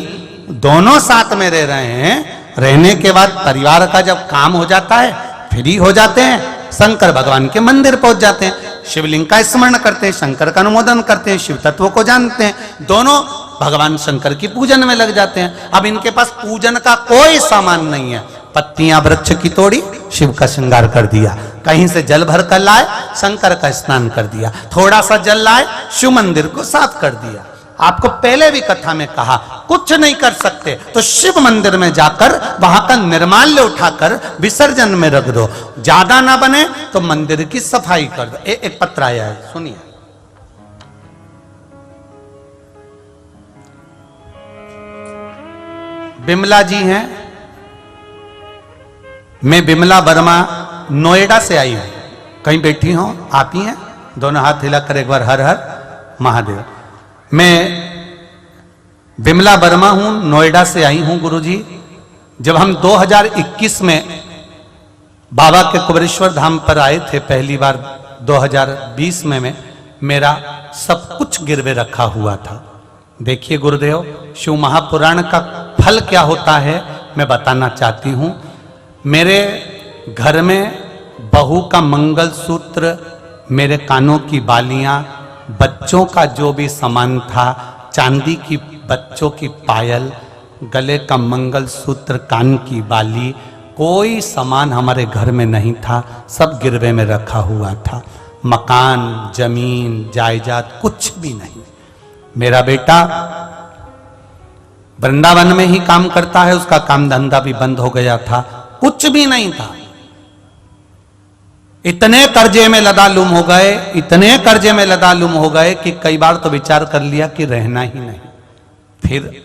दोनों साथ में रह रहे हैं। रहने के बाद परिवार का जब काम हो जाता है, फ्री हो जाते हैं, शंकर भगवान के मंदिर पहुंच जाते हैं, शिवलिंग का स्मरण करते हैं, शंकर का अनुमोदन करते हैं, शिव तत्व को जानते हैं, दोनों भगवान शंकर की पूजन में लग जाते हैं। अब इनके पास पूजन का कोई सामान नहीं है, पत्तियां वृक्ष की तोड़ी, शिव का श्रृंगार कर दिया, कहीं से जल भर कर लाए, शंकर का स्नान कर दिया, थोड़ा सा जल लाए, शिव मंदिर को साफ कर दिया। आपको पहले भी कथा में कहा, कुछ नहीं कर सकते तो शिव मंदिर में जाकर वहां का निर्माल्य उठाकर विसर्जन में रख दो, ज्यादा ना बने तो मंदिर की सफाई कर दो। एक पत्र आया है, सुनिए। बिमला जी हैं, मैं बिमला वर्मा नोएडा से आई हूं, कहीं बैठी हूं, आप ही हैं? दोनों हाथ हिलाकर एक बार हर हर महादेव। मैं बिमला वर्मा हूं, नोएडा से आई हूं गुरुजी। जब हम 2021 में बाबा के कुबेरेश्वर धाम पर आए थे पहली बार 2020 में मेरा सब कुछ गिरवे रखा हुआ था। देखिए गुरुदेव, शिव महापुराण का फल क्या होता है मैं बताना चाहती हूं। मेरे घर में बहू का मंगलसूत्र, मेरे कानों की बालियां, बच्चों का जो भी सामान था, चांदी की बच्चों की पायल, गले का मंगलसूत्र, कान की बाली, कोई सामान हमारे घर में नहीं था, सब गिरवे में रखा हुआ था। मकान, जमीन, जायदाद कुछ भी नहीं। मेरा बेटा वृंदावन में ही काम करता है, उसका काम धंधा भी बंद हो गया था, कुछ भी नहीं था। इतने कर्जे में लदालुम हो गए, इतने कर्जे में लदालुम हो गए कि कई बार तो विचार कर लिया कि रहना ही नहीं। फिर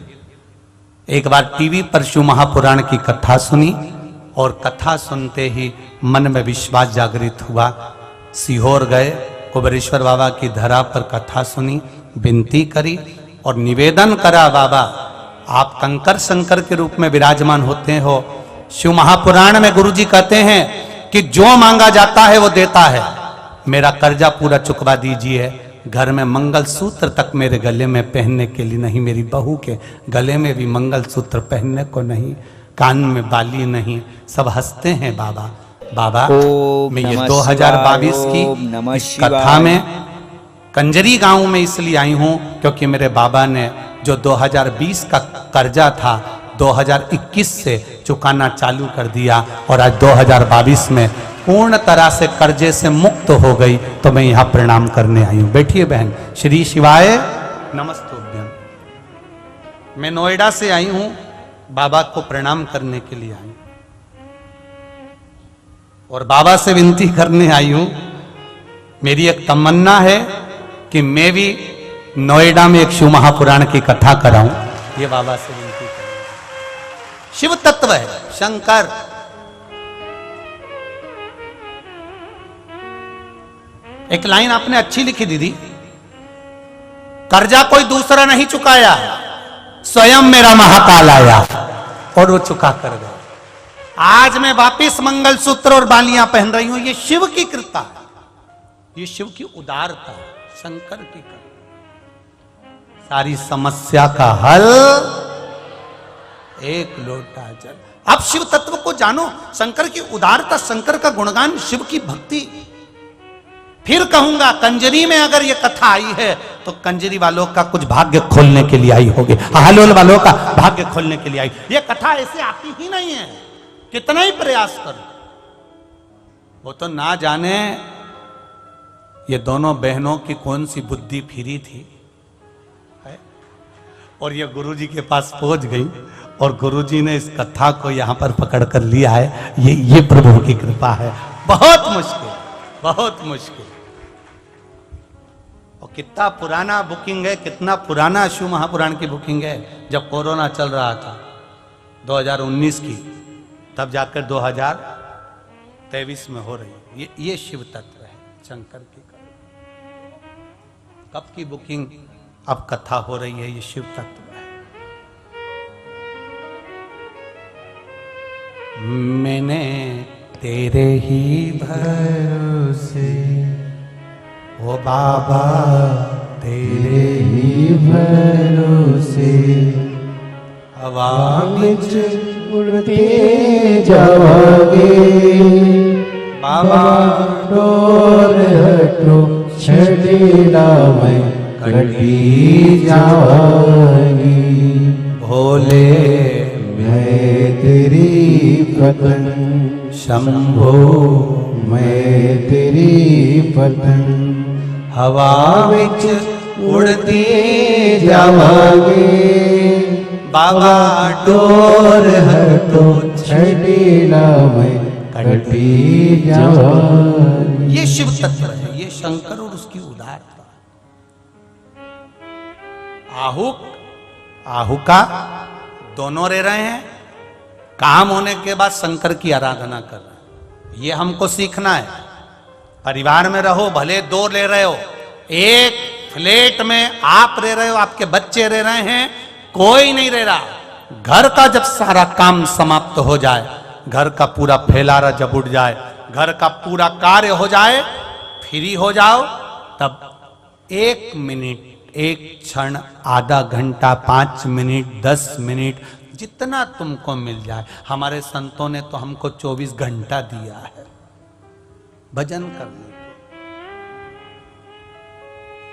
एक बार टीवी पर शिव महापुराण की कथा सुनी और कथा सुनते ही मन में विश्वास जागृत हुआ। सीहोर गए, कुबेरेश्वर बाबा की धरा पर कथा सुनी, विनती करी और निवेदन करा, बाबा आप कंकर शंकर के रूप में विराजमान होते हो। शिव महापुराण में गुरुजी कहते हैं कि जो मांगा जाता है वो देता है, मेरा कर्जा पूरा चुकवा दीजिए। घर में मंगलसूत्र तक मेरे गले में पहनने के लिए नहीं, मेरी बहू के गले में भी मंगलसूत्र पहनने को नहीं, कान में बाली नहीं, सब हंसते हैं बाबा। बाबा मैं ये 2022 की इस कथा में कंजरी गांव में इसलिए आई हूं क्योंकि मेरे बाबा ने जो 2020 का कर्जा था 2021 से चुकाना चालू कर दिया और आज 2022 में पूर्ण तरह से कर्जे से मुक्त हो गई। तो मैं यहाँ प्रणाम करने आई हूँ। बैठिए बहन। श्री शिवाय नमस्तुभ्यम। मैं नोएडा से आई हूँ, बाबा को प्रणाम करने के लिए आई हूँ और बाबा से विनती करने आई हूँ। मेरी एक तमन्ना है कि मैं भी नोएडा में एक शिव महापुराण की कथा कराऊं। ये बाबा से विनती करूं। शिव तत्व है शंकर। एक लाइन आपने अच्छी लिखी दीदी, कर्जा कोई दूसरा नहीं चुकाया, स्वयं मेरा महाकाल आया और वो चुका कर गया। आज मैं वापिस मंगलसूत्र और बालियां पहन रही हूं। ये शिव की कृपा है, ये शिव की उदारता है, शंकर की कृपा। सारी समस्या का हल एक लोटा जल। अब शिव तत्व को जानो, शंकर की उदारता, शंकर का गुणगान, शिव की भक्ति। फिर कहूंगा कंजरी में अगर ये कथा आई है तो कंजरी वालों का कुछ भाग्य खोलने के लिए आई होगी, हालोल वालों का भाग्य खोलने के लिए आई। ये कथा ऐसे आती ही नहीं है, कितना ही प्रयास करो। वो तो ना जाने ये दोनों बहनों की कौन सी बुद्धि फिरी थी और ये गुरुजी के पास पहुंच गई और गुरुजी ने इस कथा को यहां पर पकड़ कर लिया है। ये प्रभु की कृपा है। बहुत मुश्किल, बहुत मुश्किल। और कितना पुराना बुकिंग है, कितना पुराना शिव महापुराण की बुकिंग है। जब कोरोना चल रहा था 2019 की, तब जाकर 2023 में हो रही है। ये शिव तत्व है शंकर की। कब की बुकिंग, अब कथा हो रही है। ये शिव तत्व है। मैंने तेरे ही भरोसे, ओ बाबा तेरे ही भरोसे, हवा में उड़ते जाओगे बाबा डोर हटो छड़ीला में कटी जाओगी। भोले मैं तेरी पतन, शंभो मैं तेरी पतन, हवा विच उड़ती जाओगे बाबा डोर हटो छड़ीला में कटी जाओगी। ये शिव तत्व है, ये शंकर और उसकी उदारता। आहुक आहुका दोनों रह रहे हैं, काम होने के बाद शंकर की आराधना कर रहे हैं। ये हमको सीखना है। परिवार में रहो, भले दो ले रहे हो, एक फ्लैट में आप रह रहे हो, आपके बच्चे रह रहे हैं, कोई नहीं रह रहा। घर का जब सारा काम समाप्त हो जाए, घर का पूरा फैलारा जब उठ जाए, घर का पूरा कार्य हो जाए, फ्री हो जाओ, तब 1 मिनट, 1 क्षण, आधा घंटा, 5 मिनट, 10 मिनट, जितना तुमको मिल जाए। हमारे संतों ने तो हमको 24 घंटा दिया है भजन करने को।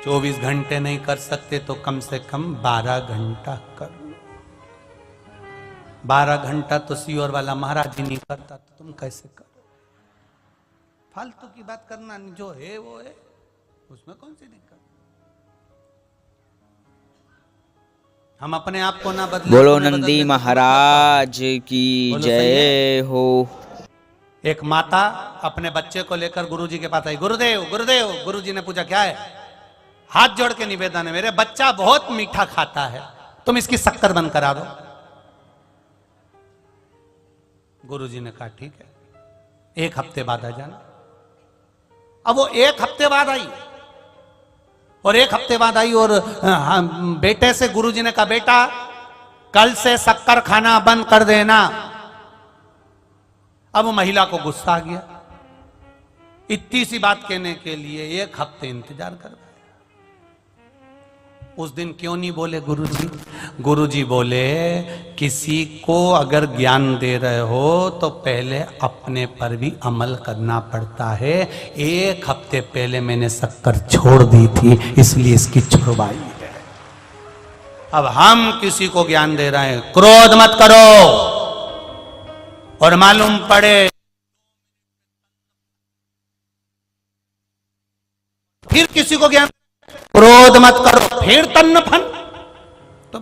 24 घंटे नहीं कर सकते तो कम से कम 12 घंटा कर लो। 12 घंटा तो सीओर वाला महाराज ही नहीं करता, तो तुम कैसे करो? फालतू की बात करना, जो है वो है, उसमें कौन सी दिक्कत। हम अपने आप को ना बदले। बोलो नंदी महाराज की जय हो। एक माता अपने बच्चे को लेकर गुरुजी के पास आई। गुरुदेव गुरुदेव। गुरुजी ने पूछा क्या है? हाथ जोड़ के निवेदन है, मेरे बच्चा बहुत मीठा खाता है, तुम इसकी शक्कर बंद करा दो। गुरुजी ने कहा ठीक है, 1 हफ्ते बाद आ जाना। अब वो 1 हफ्ते बाद आई और 1 हफ्ते बाद आई और बेटे से गुरुजी ने कहा बेटा कल से शक्कर खाना बंद कर देना। अब महिला को गुस्सा आ गया। इतनी सी बात कहने के लिए 1 हफ्ते इंतजार कर। उस दिन क्यों नहीं बोले गुरुजी? गुरुजी बोले किसी को अगर ज्ञान दे रहे हो तो पहले अपने पर भी अमल करना पड़ता है। 1 हफ्ते पहले मैंने शक्कर छोड़ दी थी, इसलिए इसकी छुड़वाई है। अब हम किसी को ज्ञान दे रहे हैं, क्रोध मत करो, और मालूम पड़े फिर किसी को ज्ञान, क्रोध मत करो, फिर तन्न फन, तो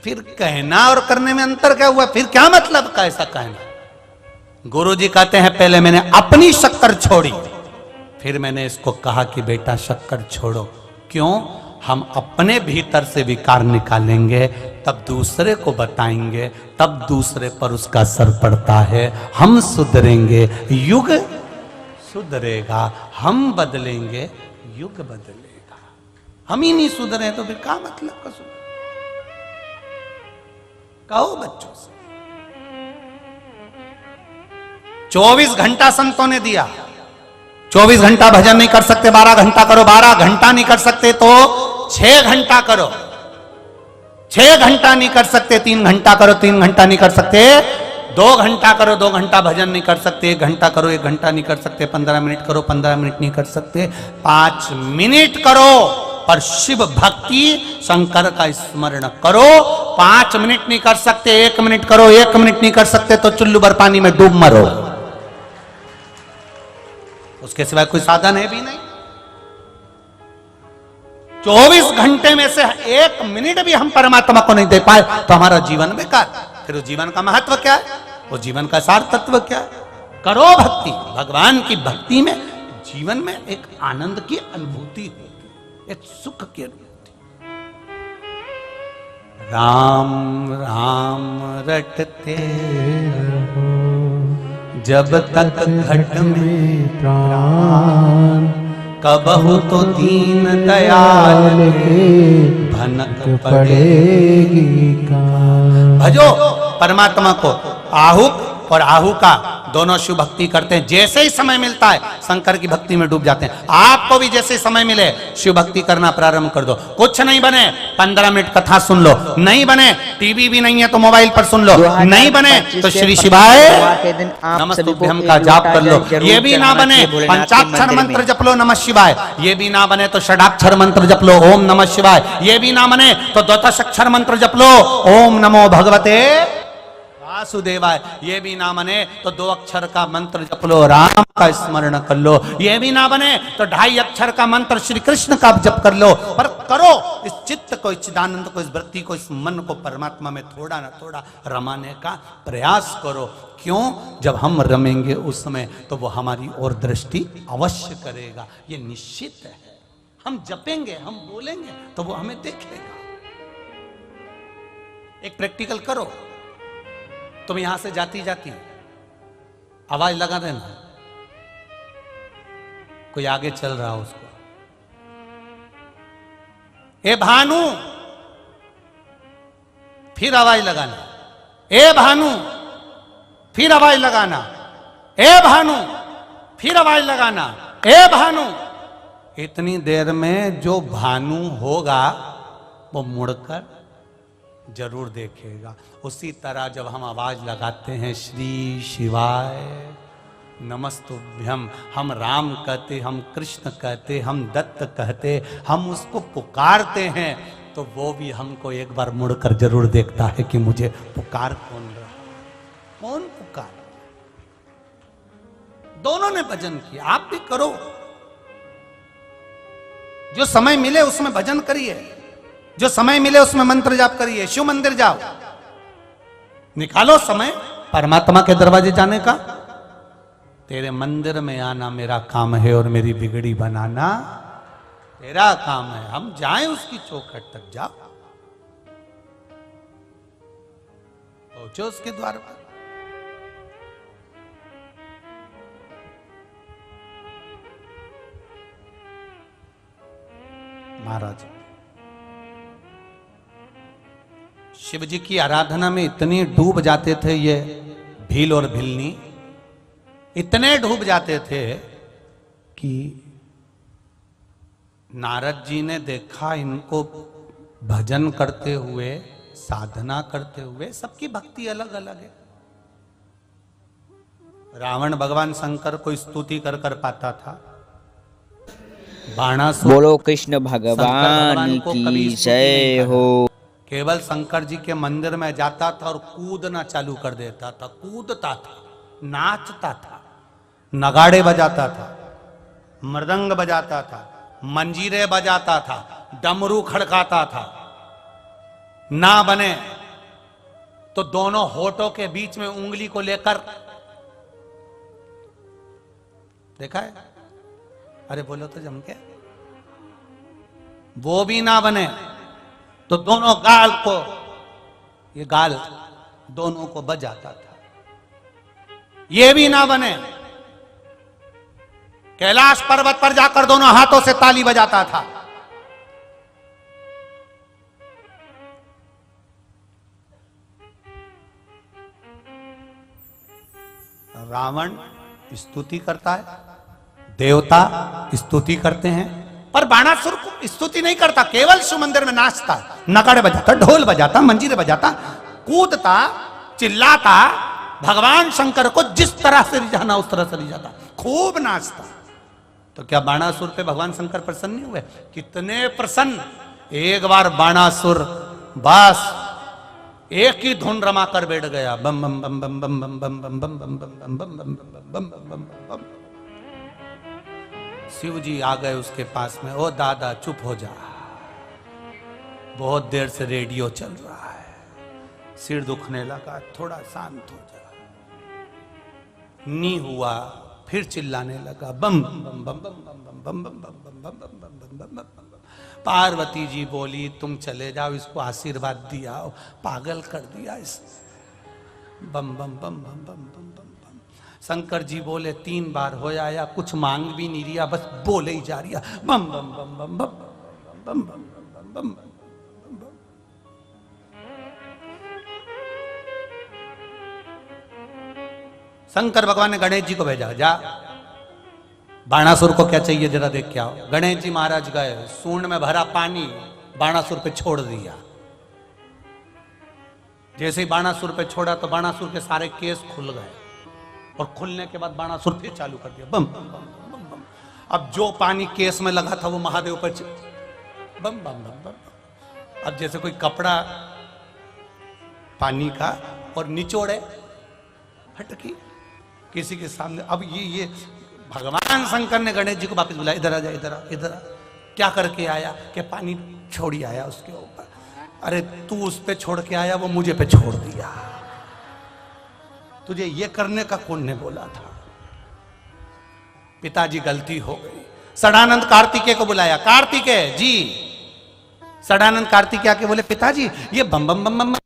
फिर कहना और करने में अंतर क्या हुआ? फिर क्या मतलब का ऐसा कहना? गुरु जी कहते हैं पहले मैंने अपनी शक्कर छोड़ी, फिर मैंने इसको कहा कि बेटा शक्कर छोड़ो। क्यों? हम अपने भीतर से विकार निकालेंगे, तब दूसरे को बताएंगे, तब दूसरे पर उसका असर पड़ता है। हम सुधरेंगे, युग सुधरेगा, हम बदलेंगे, युग बदलेगा। हम ही नहीं सुधरे तो फिर क्या मतलब का सुधर? कहो बच्चों से, 24 घंटा संतों ने दिया। 24 घंटा भजन नहीं कर सकते, 12 घंटा करो। 12 घंटा नहीं कर सकते तो 6 घंटा करो। 6 घंटा नहीं कर सकते 3 घंटा करो। 3 घंटा नहीं कर सकते 2 घंटा करो। 2 घंटा भजन नहीं कर सकते 1 घंटा करो। 1 घंटा नहीं कर सकते 15 मिनट करो। 15 मिनट नहीं कर सकते 5 मिनट करो, पर शिव भक्ति शंकर का स्मरण करो। 5 मिनट नहीं कर सकते 1 मिनट करो। 1 मिनट नहीं कर सकते तो चुल्लू भर पानी में डूब मरो। उसके सिवाय कोई साधन है भी नहीं। 24 घंटे में से 1 मिनट भी हम परमात्मा को नहीं दे पाए तो हमारा जीवन बेकार। फिर उस जीवन का महत्व क्या है? वो जीवन का सार तत्व क्या है? करो भक्ति। भगवान की भक्ति में जीवन में एक आनंद की अनुभूति होती, एक सुख की अनुभूति। राम राम रटते रहो जब तक घट में प्राण, कबहु तो दीन दयाल के भनक पड़ेगी कान। भजो परमात्मा को। आहुक और आहू का दोनों शिव भक्ति करते हैं। जैसे ही समय मिलता है शंकर की भक्ति में डूब जाते हैं। आपको भी जैसे समय मिले शिव भक्ति करना प्रारंभ कर दो। कुछ नहीं बने 15 मिनट कथा सुन लो, नहीं बने टीवी भी नहीं है तो मोबाइल पर सुन लो, नहीं बने तो श्री शिवाय नमस्तुभ्यं का जाप कर लो। ये भी ना बने पंचाक्षर मंत्र जप लो नमः शिवाय। ये भी ना बने तो षडाक्षर मंत्र जप लो ओम नमः शिवाय। ये भी ना बने तो द्वादशाक्षर मंत्र जप लो ओम नमो भगवते वासुदेवाय। ये भी ना बने तो 2 अक्षर का मंत्र जप लो, राम का स्मरण कर लो। ये भी ना बने तो 2.5 अक्षर का मंत्र श्री कृष्ण का जप कर लो। पर करो इस चित्त को, इस चिदानंद को, इस वृत्ति को, इस मन को परमात्मा में थोड़ा ना थोड़ा रमाने का प्रयास करो। क्यों? जब हम रमेंगे उस समय तो वो हमारी ओर दृष्टि अवश्य करेगा, ये निश्चित है। हम जपेंगे, हम बोलेंगे तो वो हमें देखेगा। एक प्रैक्टिकल करो। तुम यहां से जाती जाती आवाज लगा देना, कोई आगे चल रहा हो उसको, ए भानु, फिर आवाज लगाना, ए भानु, फिर आवाज लगाना, ए भानु, फिर आवाज लगाना, ए भानु। इतनी देर में जो भानु होगा वो मुड़कर जरूर देखेगा। उसी तरह जब हम आवाज लगाते हैं श्री शिवाय नमस्तुभ्यम, हम राम कहते, हम कृष्ण कहते, हम दत्त कहते, हम उसको पुकारते हैं तो वो भी हमको एक बार मुड़कर जरूर देखता है कि मुझे पुकार कौन रहा, कौन पुकार। दोनों ने भजन किया, आप भी करो। जो समय मिले उसमें भजन करिए, जो समय मिले उसमें मंत्र जाप करिए, शिव मंदिर जाओ, निकालो समय परमात्मा के दरवाजे जाने का। तेरे मंदिर में आना मेरा काम है और मेरी बिगड़ी बनाना तेरा काम है। हम जाएं उसकी चौखट तक, जाओ पहुंचो उसके द्वार पर। महाराज शिव जी की आराधना में इतने डूब जाते थे ये भील और भिलनी, इतने डूब जाते थे कि नारद जी ने देखा इनको भजन करते हुए, साधना करते हुए। सबकी भक्ति अलग अलग है। रावण भगवान शंकर को स्तुति कर पाता था, बाणासुर बोलो कृष्ण भगवान की जय हो। केवल शंकर जी के मंदिर में जाता था और कूदना चालू कर देता था, कूदता था, नाचता था, नगाड़े बजाता था, मृदंग बजाता था, मंजीरे बजाता था, डमरू खड़काता था। ना बने तो दोनों होठों के बीच में उंगली को लेकर, देखा है? अरे बोलो तो जम के। वो भी ना बने तो दोनों गाल को, ये गाल दोनों को बजाता था। ये भी ना बने, कैलाश पर्वत पर जाकर दोनों हाथों से ताली बजाता था। रावण स्तुति करता है, देवता स्तुति करते हैं, पर बाणासुर को स्तुति नहीं करता, केवल शिव मंदिर में नाचता, नगाड़े बजाता, ढोल बजाता, मंजीरे बजाता, कूदता, चिल्लाता, भगवान शंकर को जिस तरह से रिझाना उस तरह से रिझाता, खूब नाचता। तो क्या बाणासुर पे भगवान शंकर प्रसन्न नहीं हुए? कितने प्रसन्न। एक बार बाणासुर बस एक ही धुन रमा कर बैठ गया, बम बम बम बम बम बम बम बम बम बम बम बम बम बम बम बम। शिव जी आ गए उसके पास में, ओ दादा चुप हो जा, बहुत देर से रेडियो चल रहा है, सिर दुखने लगा, थोड़ा शांत हो जा। नी हुआ, फिर चिल्लाने लगा, बम बम बम बम बम बम बम बम बम बम बम बम बम बम। पार्वती जी बोली तुम चले जाओ, इसको आशीर्वाद दिया, पागल कर दिया इस, बम बम बम बम बम बम बम बम। शंकर जी बोले 3 बार हो आया, कुछ मांग भी नहीं रिया, बस बोले ही जा रिया, बम बम बम बम बम बम बम बम बम बम। शंकर भगवान ने गणेश जी को भेजा, जा बाणासुर को क्या चाहिए जरा देख के आओ। गणेश जी महाराज गए, सूंड में भरा पानी बाणासुर पे छोड़ दिया। जैसे ही बाणासुर पे छोड़ा तो बाणासुर के सारे केस खुल गए, और खुलने के बाद बाणासुर फिर चालू कर दिया, बम बम बम बम बम। अब जो पानी केस में लगा था वो महादेव पर बम बम बम बम। अब जैसे कोई कपड़ा पानी का और निचोड़े फटकी किसी के सामने। अब ये भगवान शंकर ने गणेश जी को वापस बुलाया, इधर आ जा, इधर आ, इधर आ। क्या करके आया? कि पानी छोड़ी आया उसके ऊपर। अरे तू उस पे छोड़ के आया, वो मुझे पे छोड़ दिया, तुझे ये करने का कौन ने बोला था? पिताजी गलती हो गई। सदानंद कार्तिकेय को बुलाया, कार्तिकेय जी। सदानंद कार्तिकेय आके बोले पिताजी ये बम बम बम बम।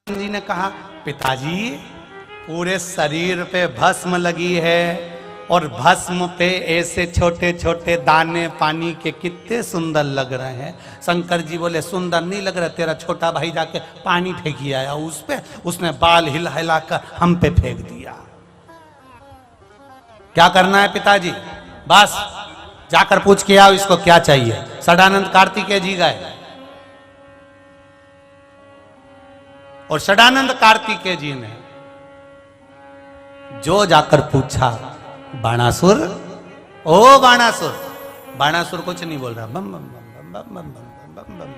जी ने कहा पिताजी पूरे शरीर पे भस्म लगी है, और भस्म पे ऐसे छोटे छोटे दाने पानी के कितने सुंदर लग रहे हैं। शंकर जी बोले सुंदर नहीं लग रहा, तेरा छोटा भाई जाके पानी फेंकी आया उस पे, उसने बाल हिला हिला कर हम पे फेंक दिया। क्या करना है पिताजी? बस जाकर पूछ के आओ इसको क्या चाहिए। सदानंद कार्तिकेय जी गए, और सदानंद कार्तिकेय जी ने जो जाकर पूछा, बाणासुर, ओ बाणासुर। बाणासुर कुछ नहीं बोल रहा, बम बम बम बम बम बम बम बम बम।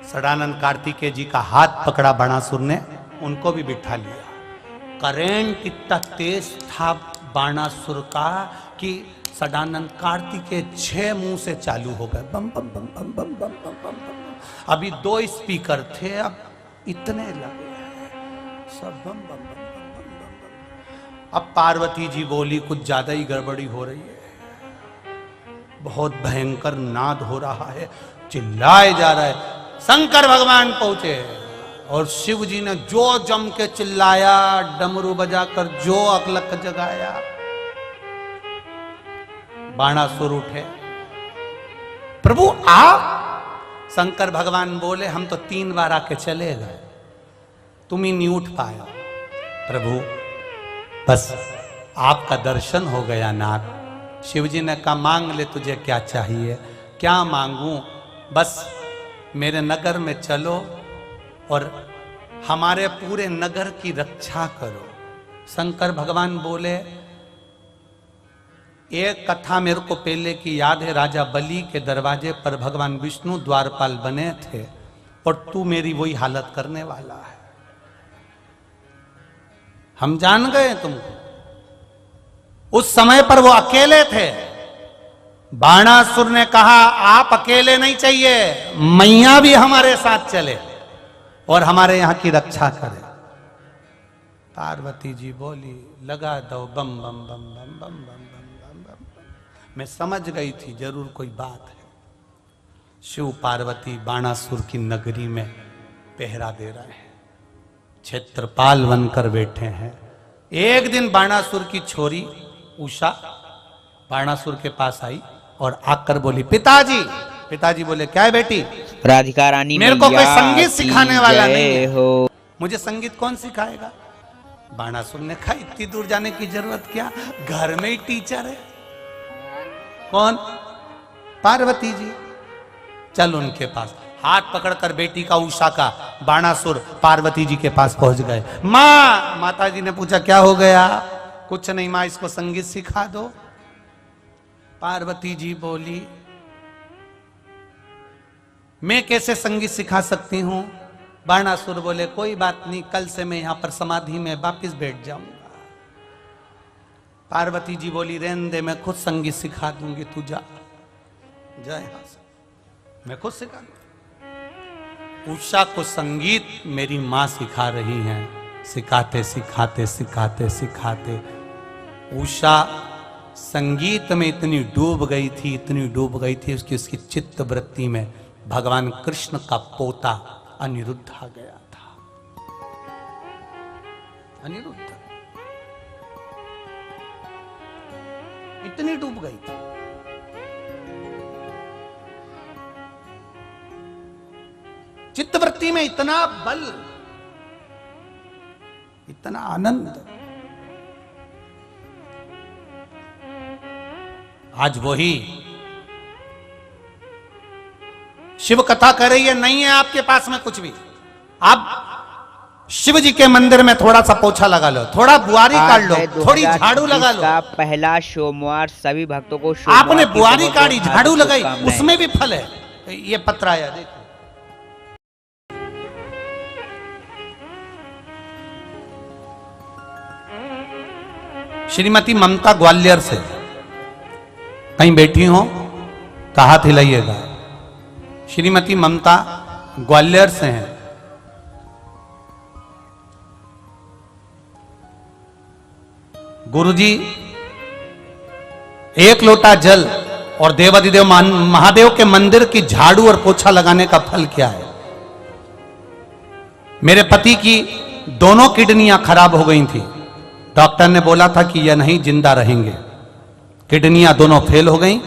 सदानंद कार्तिकेय जी का हाथ पकड़ा बाणासुर ने, उनको भी बिठा लिया। करेंट इतना तेज था बाणासुर का कि सदानंद कार्तिकेय 6 मुंह से चालू हो गए, बम बम बम बम बम बम बम बम बम। अभी 2 स्पीकर थे, अब इतने लगे सब बम बम बम बम बम बम। अब पार्वती जी बोली कुछ ज्यादा ही गड़बड़ी हो रही है, बहुत भयंकर नाद हो रहा है, चिल्लाए जा रहा है। शंकर भगवान पहुंचे और शिव जी ने जो जम के चिल्लाया, डमरू बजाकर जो अकलक जगाया। बाणासुर उठे, प्रभु आप। शंकर भगवान बोले हम तो 3 बार आके चले गए, तुम ही नहीं उठ पाए। प्रभु बस आपका दर्शन हो गया नाथ। शिव जी ने कहा मांग ले, तुझे क्या चाहिए? क्या मांगूं? बस मेरे नगर में चलो और हमारे पूरे नगर की रक्षा करो। शंकर भगवान बोले, एक कथा मेरे को पहले की याद है, राजा बलि के दरवाजे पर भगवान विष्णु द्वारपाल बने थे और तू मेरी वही हालत करने वाला है। हम जान गए तुमको। उस समय पर वो अकेले थे। बाणासुर ने कहा आप अकेले नहीं चाहिए, मैया भी हमारे साथ चले और हमारे यहां की रक्षा करे। पार्वती जी बोली, लगा दो बम बम बम बम बम बम बम बम बम। मैं समझ गई थी जरूर कोई बात है। शिव पार्वती बाणासुर की नगरी में पहरा दे रहे हैं, क्षेत्रपाल बनकर बैठे हैं। एक दिन बाणासुर की छोरी उषा बाणासुर के पास आई और आकर बोली, पिताजी। पिताजी बोले, क्या है बेटी? राधिका रानी मेरे को कोई संगीत की सिखाने वाला नहीं है। हो। मुझे संगीत कौन सिखाएगा? बाणासुर ने कहा, इतनी दूर जाने की जरूरत क्या, घर में ही टीचर है। कौन? पार्वती जी। चल उनके पास। हाथ पकड़कर बेटी का उषा का बाणासुर पार्वती जी के पास पहुंच गए। माँ, माता जी ने पूछा, क्या हो गया? कुछ नहीं माँ, इसको संगीत सिखा दो। पार्वती जी बोली, मैं कैसे संगीत सिखा सकती हूं? बाणासुर बोले, कोई बात नहीं, कल से मैं यहां पर समाधि में वापिस बैठ जाऊंगा। पार्वती जी बोली, रहने दे, मैं खुद संगीत सिखा दूंगी, तू जा यहां से, मैं खुद सिखा दूंगी। उषा को संगीत मेरी मां सिखा रही हैं। सिखाते सिखाते सिखाते सिखाते उषा संगीत में इतनी डूब गई थी, इतनी डूब गई थी, उसकी चित्त वृत्ति में भगवान कृष्ण का पोता अनिरुद्ध आ गया था। अनिरुद्ध इतनी डूब गई थी। चित्तवृत्ति में इतना बल, इतना आनंद। आज वही शिव कथा कर रही है, नहीं है आपके पास में कुछ भी। आप शिव जी के मंदिर में थोड़ा सा पोछा लगा लो, थोड़ा बुआरी काट लो, थोड़ी झाड़ू लगा लो। का पहला सोमवार सभी भक्तों को आपने बुआरी काटी, झाड़ू लगाई, उसमें भी फल है। ये पत्र आया, देखो। श्रीमती ममता ग्वालियर से कहीं बैठी हो तो हाथ हिलाइएगा। श्रीमती ममता ग्वालियर से हैं। गुरुजी, एक लोटा जल और देवाधिदेव महादेव के मंदिर की झाड़ू और पोछा लगाने का फल क्या है? मेरे पति की दोनों किडनियां खराब हो गई थी। डॉक्टर ने बोला था कि यह नहीं जिंदा रहेंगे। किडनियां दोनों फेल हो गई।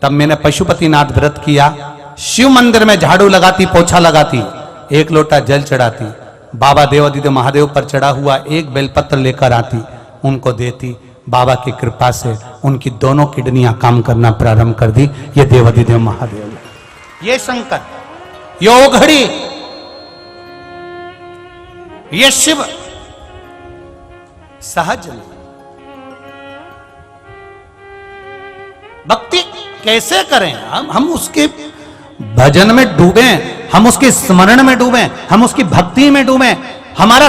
तब मैंने पशुपतिनाथ व्रत किया, शिव मंदिर में झाड़ू लगाती, पोछा लगाती, एक लोटा जल चढ़ाती, बाबा देवाधिदेव महादेव पर चढ़ा हुआ एक बेलपत्र लेकर आती, उनको देती। बाबा की कृपा से उनकी दोनों किडनियां काम करना प्रारंभ कर दी। ये देवाधिदेव महादेव, ये शंकर, ये ओघड़ी, ये शिव। सहज भक्ति कैसे करें? हम उसके भजन में डूबे, हम उसके स्मरण में डूबे, हम उसकी भक्ति में डूबे, हमारा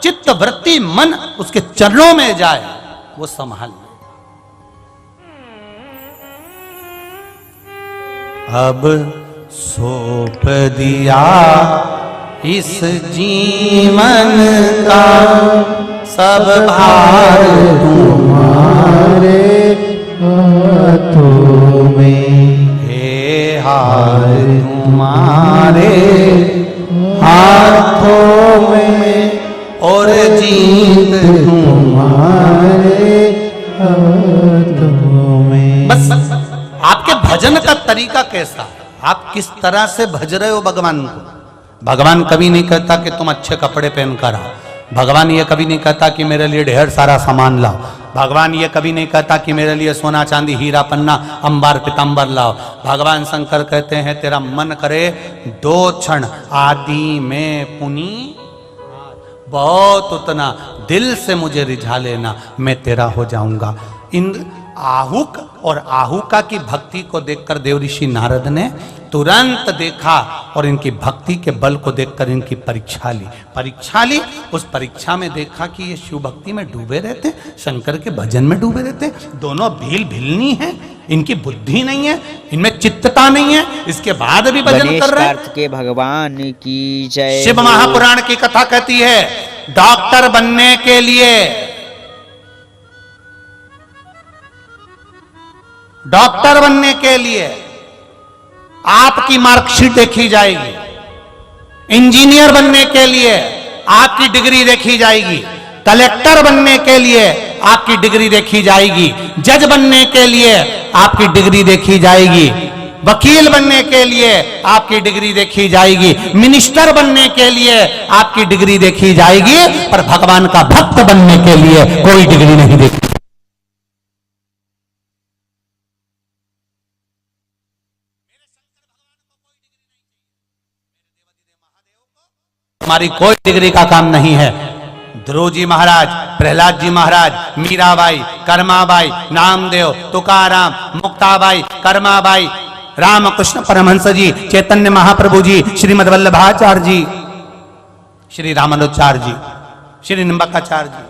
चित्त वृत्ति मन उसके चरणों में जाए, वो संभाल ले। अब सौंप दिया इस जीवन का सब भार तुम्हारे हाथों में, हे हार तुम्हारे हाथों में, और जीत तुम्हारे हाथों में। बस आपके भजन का तरीका कैसा, आप किस तरह से भज रहे हो भगवान को। भगवान कभी नहीं कहता कि तुम अच्छे कपड़े पहनकर आओ। भगवान ये कभी नहीं कहता कि मेरे लिए ढेर सारा सामान लाओ। भगवान ये कभी नहीं कहता कि मेरे लिए सोना चांदी हीरा पन्ना अंबार पीताम्बर लाओ। भगवान शंकर कहते हैं, तेरा मन करे दो क्षण आदि में पुनि बहुत उतना दिल से मुझे रिझा लेना, मैं तेरा हो जाऊंगा। इन आहुक और आहुका की भक्ति को देखकर देव ऋषि नारद ने तुरंत देखा और इनकी भक्ति के बल को देखकर इनकी परीक्षा ली। उस परीक्षा में देखा कि ये शिव भक्ति में डूबे रहते, शंकर के भजन में डूबे रहते, दोनों भिलनी है, इनकी बुद्धि नहीं है, इनमें चित्तता नहीं है, इसके बाद भी भजन कर रहे हैं। के भगवान की जय। शिव महापुराण की कथा कहती है, डॉक्टर बनने के लिए, डॉक्टर बनने के लिए आपकी मार्कशीट देखी जाएगी, इंजीनियर बनने के लिए आपकी डिग्री देखी जाएगी, कलेक्टर बनने के लिए आपकी डिग्री देखी जाएगी, जज बनने के लिए आपकी डिग्री देखी जाएगी, वकील बनने के लिए आपकी डिग्री देखी जाएगी, मिनिस्टर बनने के लिए आपकी डिग्री देखी जाएगी, पर भगवान का भक्त बनने के लिए कोई डिग्री नहीं देखी। हमारी कोई डिग्री का काम नहीं है। ध्रुव जी महाराज, प्रहलाद जी महाराज, मीराबाई, कर्माबाई, नामदेव, तुकाराम, मुक्ताबाई, कर्माबाई, रामकृष्ण परमहंस जी, चैतन्य महाप्रभु जी, श्रीमद वल्लभाचार्य जी, श्री रामानुजाचार्य जी, श्री निम्बकाचार्य जी,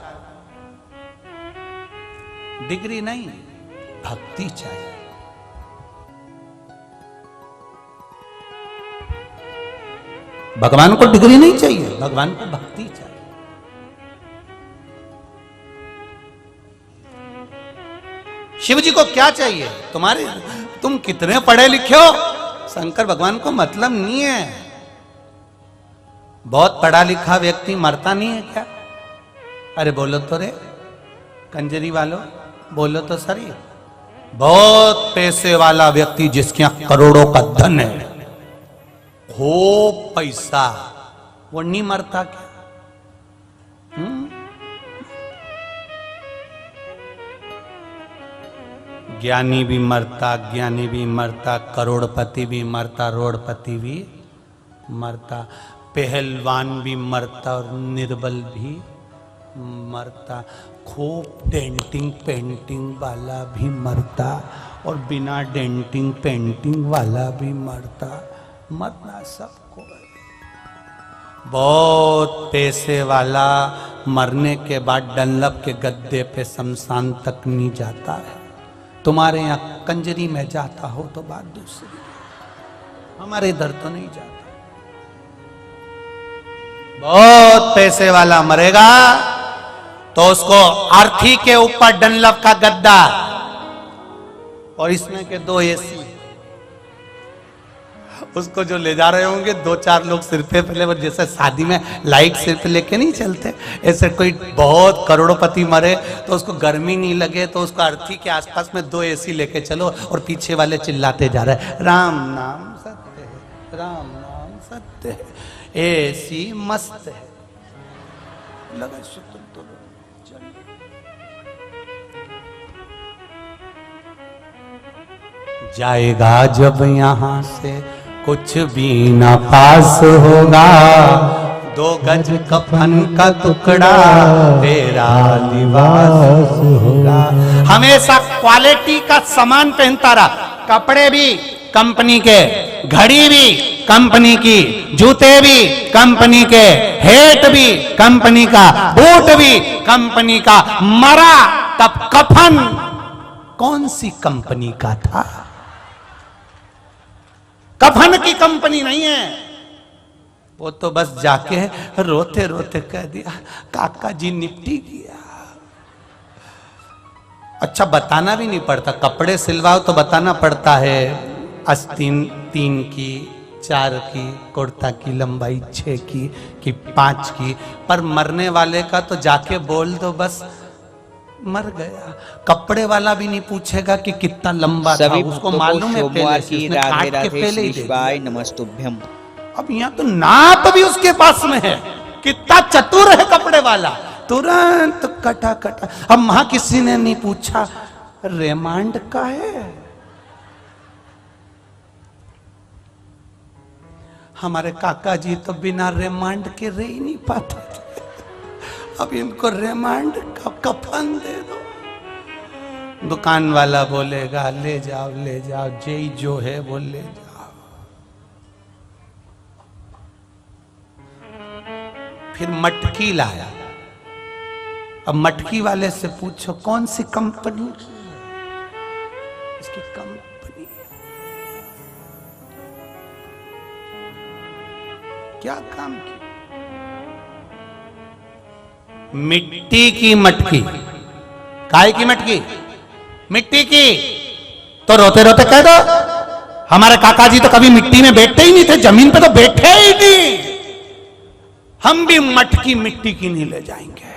डिग्री नहीं, भक्ति चाहिए। भगवान को डिग्री नहीं चाहिए, भगवान को भक्ति चाहिए। शिव जी को क्या चाहिए? तुम कितने पढ़े लिखे हो, शंकर भगवान को मतलब नहीं है। बहुत पढ़ा लिखा व्यक्ति मरता नहीं है क्या? अरे बोलो तो रे कंजरी वालों, बोलो तो सही। बहुत पैसे वाला व्यक्ति जिसके यहां करोड़ों का धन है, खूब पैसा, वो नहीं मरता क्या? ज्ञानी भी मरता, ज्ञानी भी मरता, करोड़पति भी मरता, रोड़पति भी मरता, पहलवान भी मरता और निर्बल भी मरता, खूब डेंटिंग पेंटिंग वाला भी मरता और बिना डेंटिंग पेंटिंग वाला भी मरता। मरना सबको है। बहुत पैसे वाला मरने के बाद डनलप के गद्दे पे शमशान तक नहीं जाता है। तुम्हारे यहाँ कंजरी में जाता हो तो बात दूसरी, हमारे इधर तो नहीं जाता। बहुत पैसे वाला मरेगा तो उसको अर्थी के ऊपर डनलप का गद्दा और इसमें के 2 एसी, उसको जो ले जा रहे होंगे 2-4 लोग सिर पे, पहले वो जैसे शादी में लाइट सिर पे लेके नहीं चलते, ऐसे कोई बहुत करोड़पति मरे तो उसको गर्मी नहीं लगे तो उसको अर्थी के आसपास में 2 एसी लेके चलो और पीछे वाले चिल्लाते जा रहे हैं, राम नाम सत्य है, राम नाम सत्य है, एसी मस्त है। लगा जाएगा जब यहां से कुछ भी ना पास होगा, 2 गज कफन का टुकड़ा तेरा लिबास होगा। हमेशा क्वालिटी का सामान पहनता रहा, कपड़े भी कंपनी के, घड़ी भी कंपनी की, जूते भी कंपनी के, हेट भी कंपनी का, बूट भी कंपनी का। मरा तब कफन कौन सी कंपनी का था? कफन की कंपनी नहीं है। वो तो बस जाके रोते रोते कह दिया काका जी निपटी गया। अच्छा बताना भी नहीं पड़ता, कपड़े सिलवाओ तो बताना पड़ता है आस्तीन 3 की, 4 की, कुर्ता की लंबाई 6 की कि 5 की, पर मरने वाले का तो जाके बोल दो बस मर गया। कपड़े वाला भी नहीं पूछेगा कि कितना लंबा था, उसको मालूम है पहले से, उसने काट के पहले ही दे दिया। नमस्तुभ्यम। अब यहाँ तो नाप भी उसके पास में है, कितना चतुर है कपड़े वाला, तुरंत कटा कटा। अब वहां किसी ने नहीं पूछा रेमांड का है। हमारे काका जी तो बिना रेमांड के रह ही नहीं पाते थे। अब इनको रिमांड का कफन दे दो। दुकान वाला बोलेगा ले जाओ जेई जो है वो ले जाओ। फिर मटकी लाया। अब मटकी वाले से पूछो कौन सी कंपनी की है? इसकी कंपनी क्या काम की? मिट्टी की मटकी। काय की मटकी? मिट्टी की। तो रोते रोते कह दो हमारे काका जी तो कभी मिट्टी में बैठते ही नहीं थे, जमीन पे तो बैठे ही नहीं। हम भी मटकी मिट्टी की नहीं ले जाएंगे।